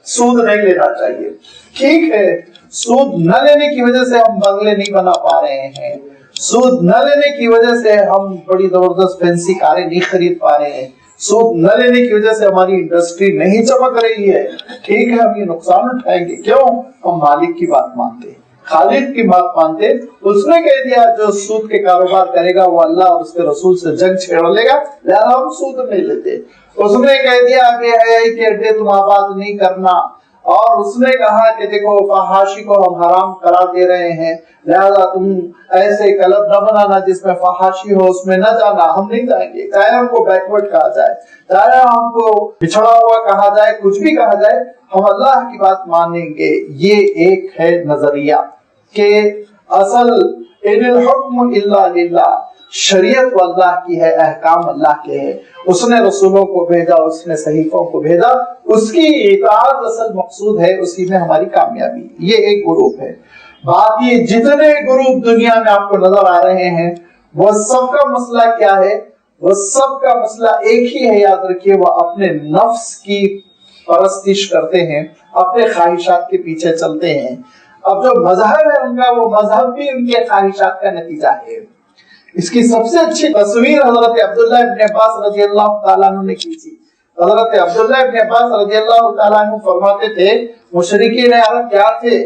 سود نہیں لینا چاہیے. ٹھیک ہے, سود نہ لینے کی وجہ سے ہم بنگلے نہیں بنا پا رہے ہیں, سود نہ لینے کی وجہ سے ہم بڑی زبردست فینسی کاریں نہیں خرید پا رہے ہیں, سود نہ لینے کی وجہ سے ہماری انڈسٹری نہیں چمک رہی ہے. ٹھیک ہے, ہم یہ نقصان اٹھائیں گے. کیوں؟ ہم مالک کی بات مانتے, خالق کی بات مانتے. اس نے کہہ دیا جو سود کے کاروبار کرے گا وہ اللہ اور اس کے رسول سے جنگ چھیڑ لے گا, لہذا ہم سود نہیں لیتے. اس نے کہہ دیا کہ حیائی کے اڈے تم آباد نہیں کرنا, اور اس نے کہا کہ دیکھو فحاشی کو ہم حرام قرار دے رہے ہیں, لہذا تم ایسے کلب نہ بنانا جس میں فحاشی ہو, اس میں نہ جانا. ہم نہیں جائیں گے, چاہے ہم کو بیکورڈ کہا جائے, چاہے ہم کو بچھڑا ہوا کہا جائے, کچھ بھی کہا جائے, ہم اللہ کی بات مانیں گے. یہ ایک ہے نظریہ کہ اصل ان الحکم الا للہ, شریعت اللہ کی ہے, احکام اللہ کے ہے. اس نے رسولوں کو بھیجا, اس نے صحیفوں کو بھیجا, اس کی اطاعت اصل مقصود ہے, اسی میں ہماری کامیابی. یہ ایک گروپ ہے. باقی جتنے گروپ دنیا میں آپ کو نظر آ رہے ہیں وہ سب کا مسئلہ کیا ہے؟ وہ سب کا مسئلہ ایک ہی ہے, یاد رکھیے, وہ اپنے نفس کی پرستش کرتے ہیں, اپنے خواہشات کے پیچھے چلتے ہیں. اب جو مذہب ہے ان کا, وہ مذہب بھی ان کے خواہشات کا نتیجہ ہے. اس کی سب سے اچھی تصویر حضرت عبداللہ ابن عباس رضی اللہ تعالیٰ عنہ نے کی تھی. حضرت عبداللہ ابن عباس رضی اللہ تعالیٰ عنہ فرماتے تھے مشرکین عرب کیا تھے,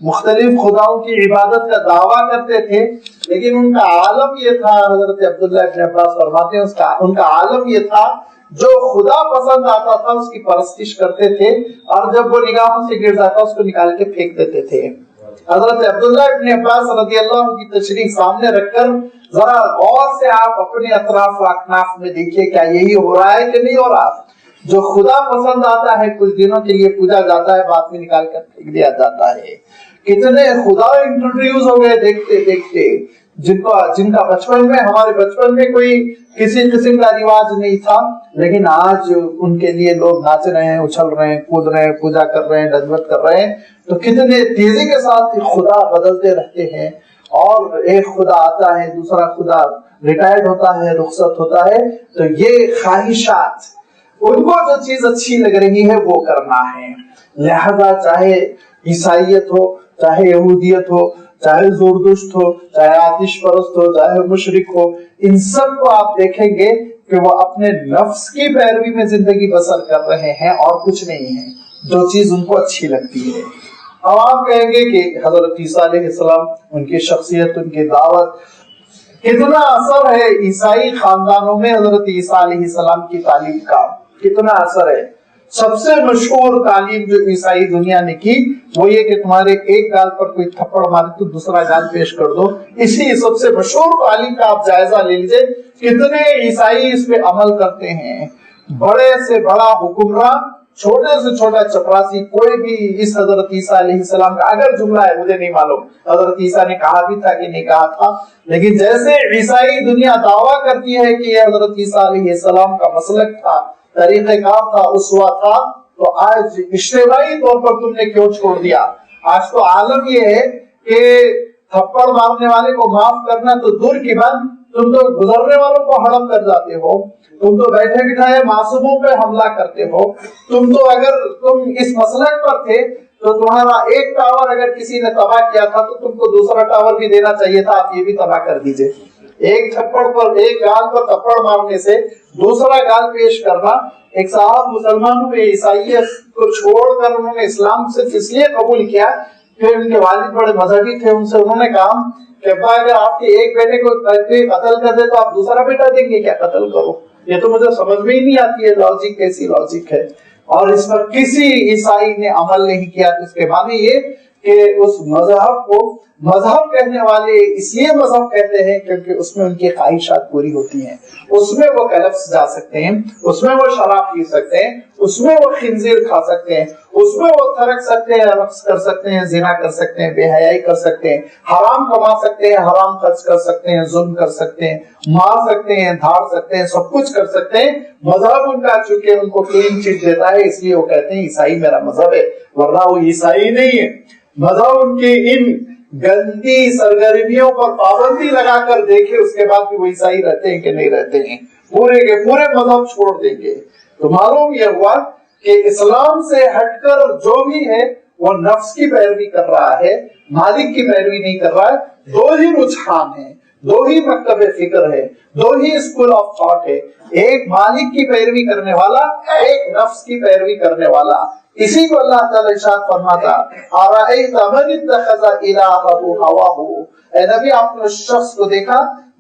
مختلف خداؤں کی عبادت کا دعویٰ کرتے تھے, لیکن ان کا عالم یہ تھا, حضرت عبداللہ ابن عباس فرماتے ہیں ان کا عالم یہ تھا, جو خدا پسند آتا تھا اس کی پرستش کرتے تھے, اور جب وہ نگاہوں سے گر جاتا اس کو نکال کے پھینک دیتے تھے. حضرت عبداللہ ابن عباس رضی اللہ عنہ کی تشریح سامنے رکھ کر ذرا غور سے آپ اپنے اطراف و اکناف میں دیکھیے, کیا یہی ہو رہا ہے کہ نہیں ہو رہا؟ جو خدا پسند آتا ہے کچھ دنوں کے لیے پوجا جاتا ہے, بعد میں نکال کر پھینک دیا جاتا ہے. کتنے خدا انٹروڈیوس ہو گئے دیکھتے دیکھتے, جن کا بچپن میں, ہمارے بچپن میں کوئی کسی قسم کا رواج نہیں تھا, لیکن آج ان کے لیے لوگ ناچ رہے ہیں, اچھل رہے ہیں, کود رہے ہیں, پوجا کر رہے ہیں, دعوت کر رہے ہیں. تو کتنے تیزی کے ساتھ خدا بدلتے رہتے ہیں, اور ایک خدا آتا ہے, دوسرا خدا ریٹائرڈ ہوتا ہے, رخصت ہوتا ہے. تو یہ خواہشات, ان کو جو چیز اچھی لگ رہی ہے وہ کرنا ہے. لہذا چاہے عیسائیت ہو, چاہے یہودیت ہو, چاہے زوردشت ہو, چاہے آتش پرست ہو, چاہے مشرک ہو, ان سب کو آپ دیکھیں گے کہ وہ اپنے نفس کی پیروی میں زندگی بسر کر رہے ہیں اور کچھ نہیں ہے, جو چیز ان کو اچھی لگتی ہے. اب آپ کہیں گے کہ حضرت عیسیٰ علیہ السلام, ان کی شخصیت, ان کی دعوت, کتنا اثر ہے عیسائی خاندانوں میں حضرت عیسیٰ علیہ السلام کی تعلیم کا, کتنا اثر ہے. سب سے مشہور تعلیم جو عیسائی دنیا نے کی وہ یہ کہ تمہارے ایک گال پر کوئی تھپڑ مارے تو دوسرا گال پیش کر دو. اسی سب سے مشہور تعلیم کا آپ جائزہ لے لیجئے, کتنے عیسائی اس پہ عمل کرتے ہیں. بڑے سے بڑا حکمران, چھوٹے سے چھوٹا چپراسی, کوئی بھی اس حضرت عیسیٰ علیہ السلام کا اگر جملہ ہے, مجھے نہیں معلوم حضرت عیسیٰ نے کہا بھی تھا کہ نہیں کہا تھا, لیکن جیسے عیسائی دنیا دعویٰ کرتی ہے کہ یہ حضرت عیسیٰ علیہ السلام کا مسلک تھا, طریقہ کار تھا, اسوہ تھا, تو آج اجتماعی طور پر تم نے کیوں چھوڑ دیا؟ آج تو عالم یہ ہے کہ تھپڑ مارنے والے کو معاف کرنا تو دور کی بات, تم تو گزرنے والوں کو ہڑپ کر جاتے ہو, تم تو بیٹھے بٹھائے معصوموں پہ حملہ کرتے ہو. تم تو اگر تم اس مسلک پر تھے تو تمہارا ایک ٹاور اگر کسی نے تباہ کیا تھا تو تم کو دوسرا ٹاور بھی دینا چاہیے تھا, آپ یہ بھی تباہ کر دیجئے. ایک تھپڑ پر, ایک گال پر تھپڑ مارنے سے دوسرا گال پیش کرنا. ایک صاحب مسلمانوں میں عیسائیت کو چھوڑ کر انہوں نے اسلام سے اس لیے قبول کیا, پھر ان کے والد بڑے مذہبی تھے, ان سے انہوں نے کہا کہ ابا اگر آپ کے ایک بیٹے کو قتل کر دے تو آپ دوسرا بیٹا دیں گے کیا؟ قتل کرو. یہ تو مجھے سمجھ میں ہی نہیں آتی ہے, لاجک کیسی لاجک ہے. اور اس پر کسی عیسائی نے عمل نہیں کیا. تو اس کے معنی یہ کہ اس مذہب کو مذہب کہنے والے اس لیے مذہب کہتے ہیں کیونکہ اس میں ان کی خواہشات پوری ہوتی ہیں, اس میں وہ کلفس جا سکتے ہیں, اس میں وہ شراب پی سکتے ہیں, اس میں وہ خنزیر کھا سکتے ہیں, اس میں وہ تھرک سکتے ہیں, رقص کر سکتے ہیں, زنا کر سکتے ہیں, بے حیائی کر سکتے ہیں, حرام کما سکتے ہیں, حرام خرچ کر سکتے ہیں, ظلم کر سکتے ہیں, مار سکتے ہیں, دھاڑ سکتے ہیں, سب کچھ کر سکتے ہیں. مذہب ان کا چونکہ ان کو کلین چٹ دیتا ہے اس لیے وہ کہتے ہیں عیسائی میرا مذہب ہے, ورنہ وہ عیسائی نہیں ہے. مذہب ان کی ان گندی سرگرمیوں پر پابندی لگا کر دیکھے اس کے بعد بھی وہ عیسائی رہتے ہیں کہ نہیں رہتے ہیں, پورے کے پورے مذہب چھوڑ دیں گے. تو معلوم یہ ہوا کہ اسلام سے ہٹ کر جو بھی ہے وہ نفس کی پیروی کر رہا ہے، مالک کی پیروی نہیں کر رہا ہے۔ دو ہی رجحان ہیں، دو ہی مکتب فکر ہے، دو ہی اسکول آف تھاٹ ہے، ایک مالک کی پیروی کرنے والا، ایک نفس کی پیروی کرنے والا۔ اسی کو اللہ تعالی ارشاد فرماتا ارأیت من اتخذ الہہ ہواہ، اے نبی آپ نے اس شخص کو دیکھا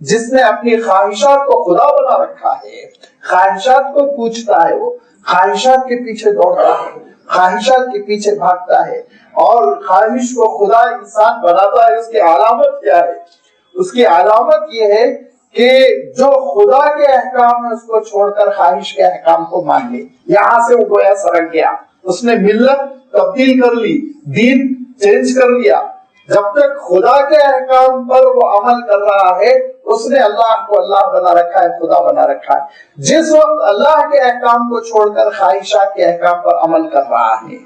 جس نے اپنی خواہشات کو خدا بنا رکھا ہے، خواہشات کو پوچھتا ہے، وہ خواہشات کے پیچھے دوڑتا ہے، خواہشات کے پیچھے بھاگتا ہے، اور خواہش کو خدا انسان بناتا ہے۔ اس کی علامت کیا ہے؟ اس کی علامت یہ ہے کہ جو خدا کے احکام ہے اس کو چھوڑ کر خواہش کے احکام کو مان لے۔ یہاں سے وہ گویا سرک گیا، اس نے ملت تبدیل کر لی، دین چینج کر لیا۔ جب تک خدا کے احکام پر وہ عمل کر رہا ہے اس نے اللہ کو اللہ بنا رکھا ہے، خدا بنا رکھا ہے۔ جس وقت اللہ کے احکام کو چھوڑ کر خواہشات کے احکام پر عمل کر رہا ہے،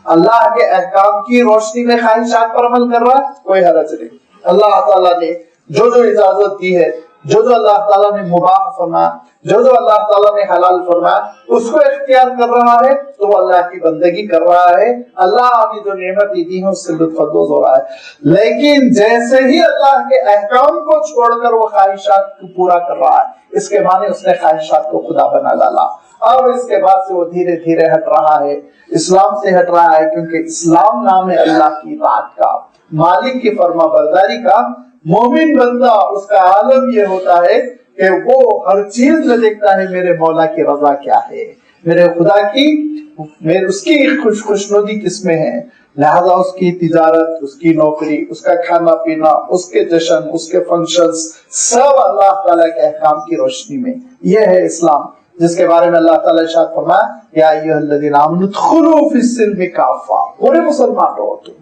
اللہ کے احکام کی روشنی میں خواہشات پر عمل کر رہا ہے، کوئی حرج نہیں۔ اللہ تعالیٰ نے جو اجازت دی ہے، جو اللہ تعالیٰ نے مباح فرمایا، جو اللہ تعالیٰ نے حلال فرمایا، اس کو اختیار کر رہا ہے تو وہ اللہ کی بندگی کر رہا ہے، اللہ نے جو نعمت دی ہے اس سے لطف اندوز ہو رہا ہے۔ لیکن جیسے ہی اللہ کے احکام کو چھوڑ کر وہ خواہشات کو پورا کر رہا ہے، اس کے معنی اس نے خواہشات کو خدا بنا ڈالا، اور اس کے بعد سے وہ دھیرے دھیرے ہٹ رہا ہے، اسلام سے ہٹ رہا ہے، کیونکہ اسلام نام ہے اللہ کی اطاعت کا، مالک کی فرما برداری کا۔ مومن بندہ اس کا عالم یہ ہوتا ہے کہ وہ ہر چیز میں دیکھتا ہے میرے مولا کی رضا کیا ہے، میرے خدا کی اس کی خوشنودی کس میں ہے، لہذا اس کی تجارت، اس کی نوکری، اس کا کھانا پینا، اس کے جشن، اس کے فنکشنز سب اللہ تعالیٰ کے احکام کی روشنی میں۔ یہ ہے اسلام، جس کے بارے میں اللہ تعالیٰ ارشاد فرمایا یا ایھا الذین آمنوا ادخلوا فی السلم کافہ، پورے مسلمان رہو تم۔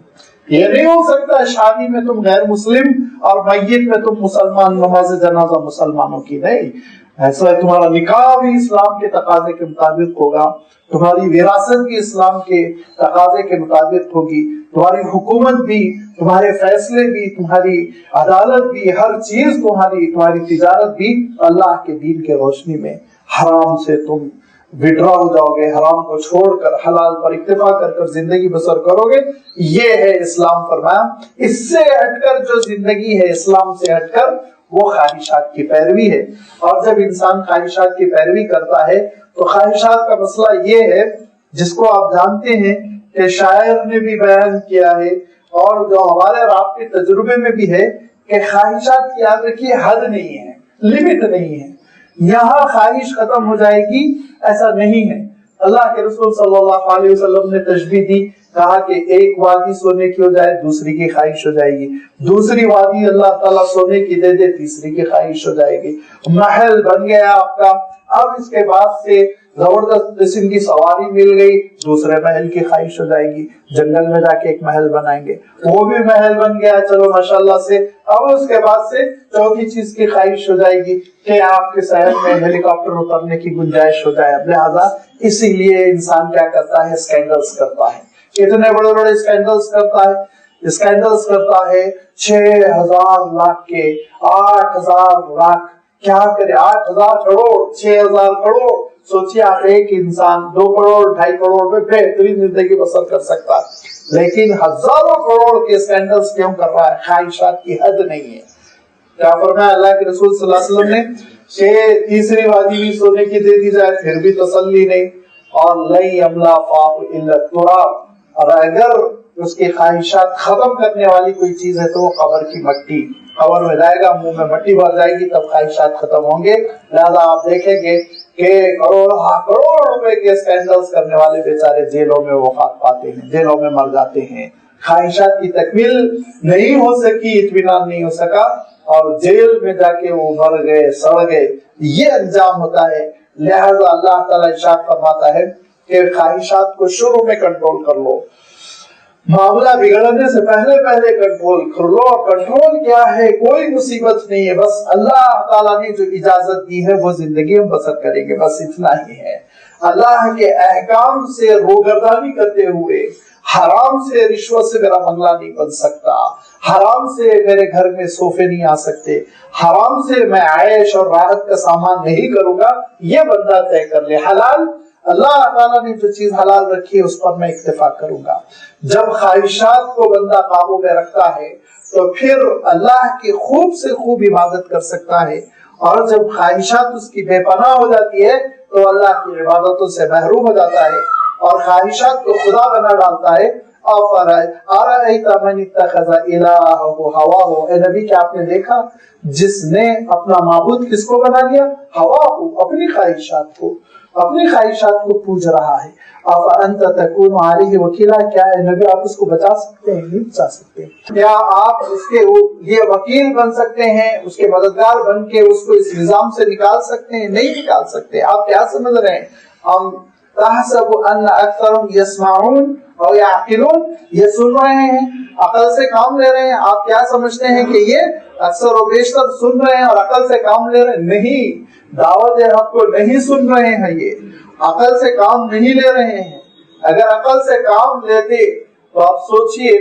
یہ نہیں ہو سکتا شادی میں تم غیر مسلم اور میت میں تم مسلمان، نماز جنازہ مسلمانوں کی نہیں، ایسا ہے تمہارا نکاح بھی اسلام کے تقاضے کے مطابق ہوگا، تمہاری وراثت بھی اسلام کے تقاضے کے مطابق ہوگی، تمہاری حکومت بھی، تمہارے فیصلے بھی، تمہاری عدالت بھی، ہر چیز تمہاری تجارت بھی اللہ کے دین کے روشنی میں۔ حرام سے تم وڈرا ہو جاؤ گے، حرام کو چھوڑ کر حلال پر اکتفا کر زندگی بسر کرو گے، یہ ہے اسلام فرمایا۔ اس سے ہٹ کر جو زندگی ہے، اسلام سے ہٹ کر، وہ خواہشات کی پیروی ہے، اور جب انسان خواہشات کی پیروی کرتا ہے تو خواہشات کا مسئلہ یہ ہے جس کو آپ جانتے ہیں کہ شاعر نے بھی بیان کیا ہے اور جو ہمارے آپ کے تجربے میں بھی ہے کہ خواہشات کی یاد رکھیے حد نہیں ہے، لمٹ نہیں ہے، یہاں خواہش ختم ہو جائے گی ایسا نہیں ہے۔ اللہ کے رسول صلی اللہ علیہ وسلم نے تشبیہ دی، کہا کہ ایک وادی سونے کی ہو جائے دوسری کی خواہش ہو جائے گی، دوسری وادی اللہ تعالیٰ سونے کی دے دے تیسری کی خواہش ہو جائے گی۔ محل بن گیا آپ کا، اب اس کے بعد سے زبردست قسم کی سواری مل گئی، دوسرے محل کی خواہش ہو جائے گی، جنگل میں جا کے ایک محل بنائیں گے، وہ بھی محل بن گیا، چلو ماشاءاللہ سے، اب اس کے بعد سے چوتھی چیز کی خواہش ہو جائے گی کہ آپ کے شہر میں ہیلی کاپٹر اترنے کی گنجائش ہو جائے۔ اب لہٰذا اسی لیے انسان کیا کرتا ہے، اسکینڈلز کرتا ہے، اتنے بڑے بڑے اسکینڈلز کرتا ہے 6,000 لاکھ کے، 8,000 لاکھ، کیا کرے 8,000 کروڑ 6,000 کروڑ، سوچیے آپ ایک انسان 2 کروڑ 2.5 کروڑ میں بہترین زندگی بسر کر سکتا ہے، لیکن ہزاروں کروڑ کے اسکینڈلز کیوں کر رہا ہے؟ خواہشات کی حد نہیں ہے۔ کیا فرمایا اللہ کے رسول صلی اللہ علیہ وسلم نے کہ تیسری وادی بھی سونے کی دے دی جائے پھر بھی تسلی نہیں، اور لن یملا فاہ الا التراب، اور اگر اس کی خواہشات ختم کرنے والی کوئی چیز ہے تو وہ قبر کی مٹی، قبر میں جائے گا منہ میں مٹی بھر جائے گی تب خواہشات ختم ہوں گے۔ لہذا آپ دیکھیں گے کہ کروڑ روپے کے اسکینڈلز کرنے والے بیچارے جیلوں میں وفات پاتے ہیں، جیلوں میں مر جاتے ہیں، خواہشات کی تکمیل نہیں ہو سکی، اطمینان نہیں ہو سکا اور جیل میں جا کے وہ مر گئے، سڑ گئے، یہ انجام ہوتا ہے۔ لہذا اللہ تعالیٰ ارشاد فرماتا ہے کہ خواہشات کو شروع میں کنٹرول کر لو، معاملہ بگڑنے سے پہلے کنٹرول کر لو، اور کنٹرول کیا ہے؟ کوئی مصیبت نہیں ہے، بس اللہ تعالیٰ نے جو اجازت دی ہے وہ زندگی ہم بسر کریں گے، بس اتنا ہی ہے۔ اللہ کے احکام سے روگردانی کرتے ہوئے، حرام سے رشوت سے میرا بنگلہ نہیں بن سکتا، حرام سے میرے گھر میں صوفے نہیں آ سکتے، حرام سے میں عیش اور راحت کا سامان نہیں کروں گا، یہ بندہ طے کر لے۔ حلال اللہ تعالیٰ نے جو چیز حلال رکھی ہے اس پر میں اکتفا کروں گا۔ جب خواہشات کو بندہ قابو میں رکھتا ہے تو پھر اللہ کی خوب سے خوب عبادت کر سکتا ہے، اور جب خواہشات اس کی بے پناہ ہو جاتی ہے تو اللہ کی عبادتوں سے محروم ہو جاتا ہے اور خواہشات کو خدا بنا ڈالتا ہے۔ اے نبی کیا آپ نے دیکھا جس نے اپنا معبود کس کو بنا لیا؟ ہوا کو، اپنی خواہشات کو پوج رہا ہے۔ افانت تکون علیہ وکیلا، کیا اے نبی آپ اس کو بچا سکتے ہیں؟ نہیں بچا سکتے۔ کیا آپ اس کے لیے وکیل بن سکتے ہیں، اس کے مددگار بن کے اس کو اس نظام سے نکال سکتے ہیں؟ نہیں نکال سکتے۔ آپ کیا سمجھ رہے ہیں؟ ہم تحسب ان اکثرهم یسمعون اور یعقلون، یہ سن رہے ہیں، عقل سے کام لے رہے ہیں۔ آپ کیا سمجھتے ہیں کہ یہ اکثر و بیشتر سن رہے ہیں اور عقل سے کام لے رہے ہیں؟ نہیں، دعوت حق کو نہیں سن رہے ہیں، یہ عقل سے کام نہیں لے رہے ہیں۔ اگر عقل سے کام لیتے تو آپ سوچئے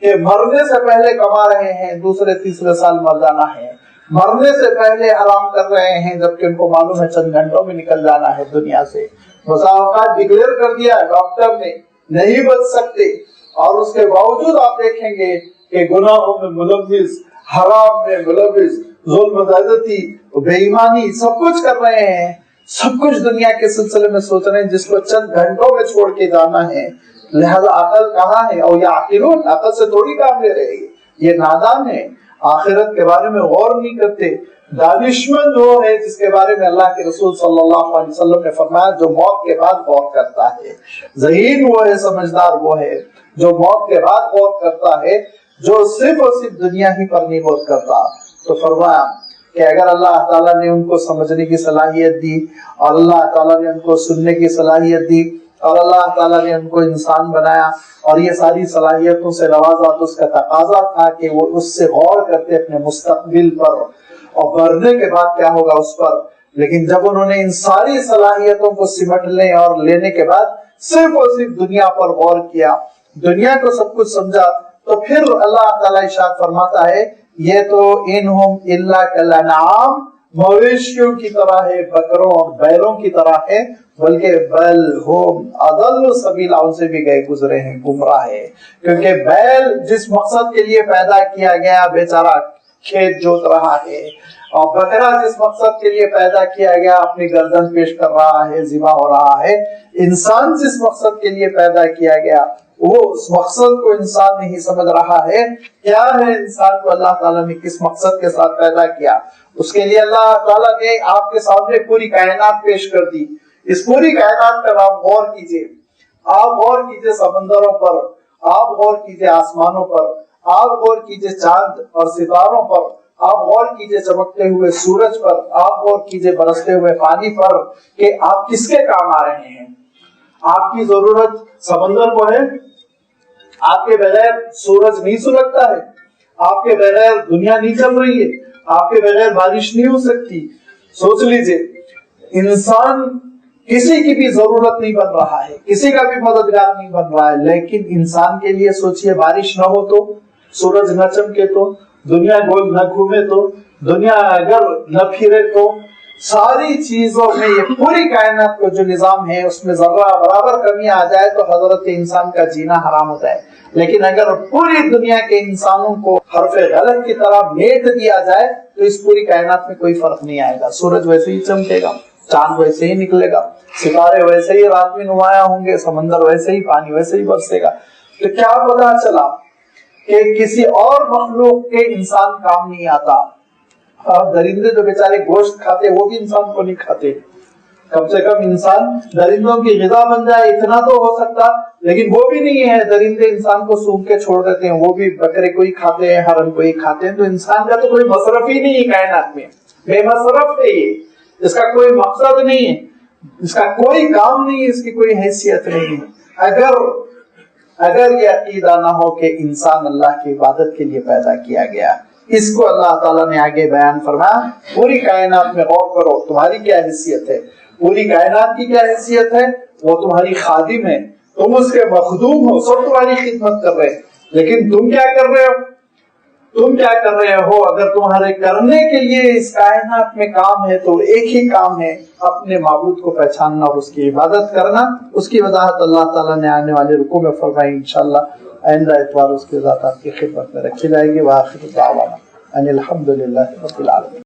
کہ مرنے سے پہلے کما رہے ہیں، دوسرے تیسرے سال مر جانا ہے، مرنے سے پہلے آرام کر رہے ہیں جبکہ ان کو معلوم ہے چند گھنٹوں میں نکل جانا ہے دنیا سے۔ مساوقات ڈکلیئر کر دیا ڈاکٹر نے، نہیں بچ سکتے، اور اس کے باوجود آپ دیکھیں گے کہ گناہوں میں ملوث، حرام میں ملوث، ظلم زیادتی، بے ایمانی، سب کچھ کر رہے ہیں، سب کچھ دنیا کے سلسلے میں سوچ رہے ہیں جس کو چند گھنٹوں میں چھوڑ کے جانا ہے۔ لہذا عقل کہاں ہے؟ اور یہ عاقلون، عقل سے تھوڑی کام لے رہے ہیں، یہ نادان ہے، آخرت کے بارے میں غور نہیں کرتے۔ دانشمند وہ ہے جس کے بارے میں اللہ کے رسول صلی اللہ علیہ وسلم نے فرمایا جو موت کے بعد غور کرتا ہے۔ ذہین وہ ہے، سمجھدار وہ ہے جو موت کے بعد غور کرتا ہے، جو صرف اور صرف دنیا ہی پر نہیں غور کرتا۔ تو فرمایا کہ اگر اللہ تعالیٰ نے ان کو سمجھنے کی صلاحیت دی، اور اللہ تعالیٰ نے ان کو سننے کی صلاحیت دی، اور اللہ تعالیٰ نے ان کو انسان بنایا اور یہ ساری صلاحیتوں سے نوازا، تو اس کا تقاضا تھا کہ وہ اس سے غور کرتے اپنے مستقبل پر اور مرنے کے بعد کیا ہوگا اس پر۔ لیکن جب انہوں نے ان ساری صلاحیتوں کو سمٹنے اور لینے کے بعد صرف اور صرف دنیا پر غور کیا، دنیا کو سب کچھ سمجھا، تو پھر اللہ تعالیٰ ارشاد فرماتا ہے یہ تو انہم الا کالانعام، مویشیوں کی طرح ہے، بکروں اور بیلوں کی طرح ہے، بلکہ بل ہم اضل سبیلا، ان سے بھی گئے گزرے ہیں، گمراہ ہے۔ کیونکہ بیل جس مقصد کے لیے پیدا کیا گیا بیچارہ کھیت جوت رہا ہے، اور بکرا جس مقصد کے لیے پیدا کیا گیا اپنی گردن پیش کر رہا ہے، ذبح ہو رہا ہے۔ انسان جس مقصد کے لیے پیدا کیا گیا وہ اس مقصد کو انسان نہیں سمجھ رہا ہے۔ کیا ہے انسان کو اللہ تعالیٰ نے کس مقصد کے ساتھ پیدا کیا؟ اس کے لیے اللہ تعالیٰ نے آپ کے سامنے پوری کائنات پیش کر دی۔ اس پوری کائنات پر آپ غور کیجئے، آپ غور کیجئے سمندروں پر، آپ غور کیجئے آسمانوں پر، آپ غور کیجئے چاند اور ستاروں پر، آپ غور کیجئے چمکتے ہوئے سورج پر، آپ غور کیجئے برستے ہوئے پانی پر، کہ آپ کس کے کام آ رہے ہیں۔ آپ کی ضرورت سمندر کو ہے، آپ کے بغیر سورج نہیں سلگتا ہے، آپ کے بغیر دنیا نہیں چل رہی ہے، آپ کے بغیر بارش نہیں ہو سکتی۔ سوچ لیجئے انسان کسی کی بھی ضرورت نہیں بن رہا ہے، کسی کا بھی مددگار نہیں بن رہا ہے، لیکن انسان کے لیے سوچئے بارش نہ ہو تو، سورج نہ چمکے تو، دنیا گول نہ گھومے تو، دنیا اگر نہ پھرے تو، ساری چیزوں میں یہ پوری کائنات کو جو نظام ہے اس میں ذرہ برابر کمی آ جائے تو حضرت انسان کا جینا حرام ہوتا ہے۔ لیکن اگر پوری دنیا کے انسانوں کو حرف غلط کی طرح میٹ دیا جائے تو اس پوری کائنات میں کوئی فرق نہیں آئے گا۔ سورج ویسے ہی چمکے گا، چاند ویسے ہی نکلے گا، ستارے ویسے ہی رات میں نمایاں ہوں گے، سمندر ویسے ہی، پانی ویسے ہی برسے گا۔ تو کیا پتا چلا کہ کسی اور مخلوق کے انسان کام نہیں آتا۔ اور درندے جو بیچارے گوشت کھاتے وہ بھی انسان کو نہیں کھاتے، کم سے کم انسان درندوں کی غذا بن جائے اتنا تو ہو سکتا، لیکن وہ بھی نہیں ہے۔ درندے انسان کو سونگ کے چھوڑ دیتے ہیں، وہ بھی بکرے کو ہی کھاتے ہیں، ہرن کو ہی کھاتے ہیں۔ تو انسان کا تو کوئی مصرف ہی نہیں ہے کائنات میں، بے مصرف ہے یہ، اس کا کوئی مقصد نہیں ہے، اس کا کوئی کام نہیں ہے، اس کی کوئی حیثیت نہیں ہے۔ اگر یہ عقیدہ نہ ہو کہ انسان اللہ کی عبادت کے لیے پیدا کیا گیا، اس کو اللہ تعالیٰ نے آگے بیان فرمایا، پوری کائنات میں غور کرو، تمہاری کیا حیثیت ہے، پوری کائنات کی کیا حیثیت ہے، وہ تمہاری خادم ہے، تم اس کے مخدوم ہو، سب تمہاری خدمت کر رہے ہیں، لیکن تم کیا کر رہے ہو؟ تم کیا کر رہے ہو؟ اگر تمہارے کرنے کے لیے اس کائنات میں کام ہے تو ایک ہی کام ہے، اپنے معبود کو پہچاننا اور اس کی عبادت کرنا۔ اس کی وضاحت اللہ تعالیٰ نے آنے والے رکوع میں فرمائی، انشاءاللہ آئندہ اتوار اس کی وضاحت آپ کی خدمت میں رکھی جائے گی۔ وآخر دعوانا ان الحمد للہ رب العالمین۔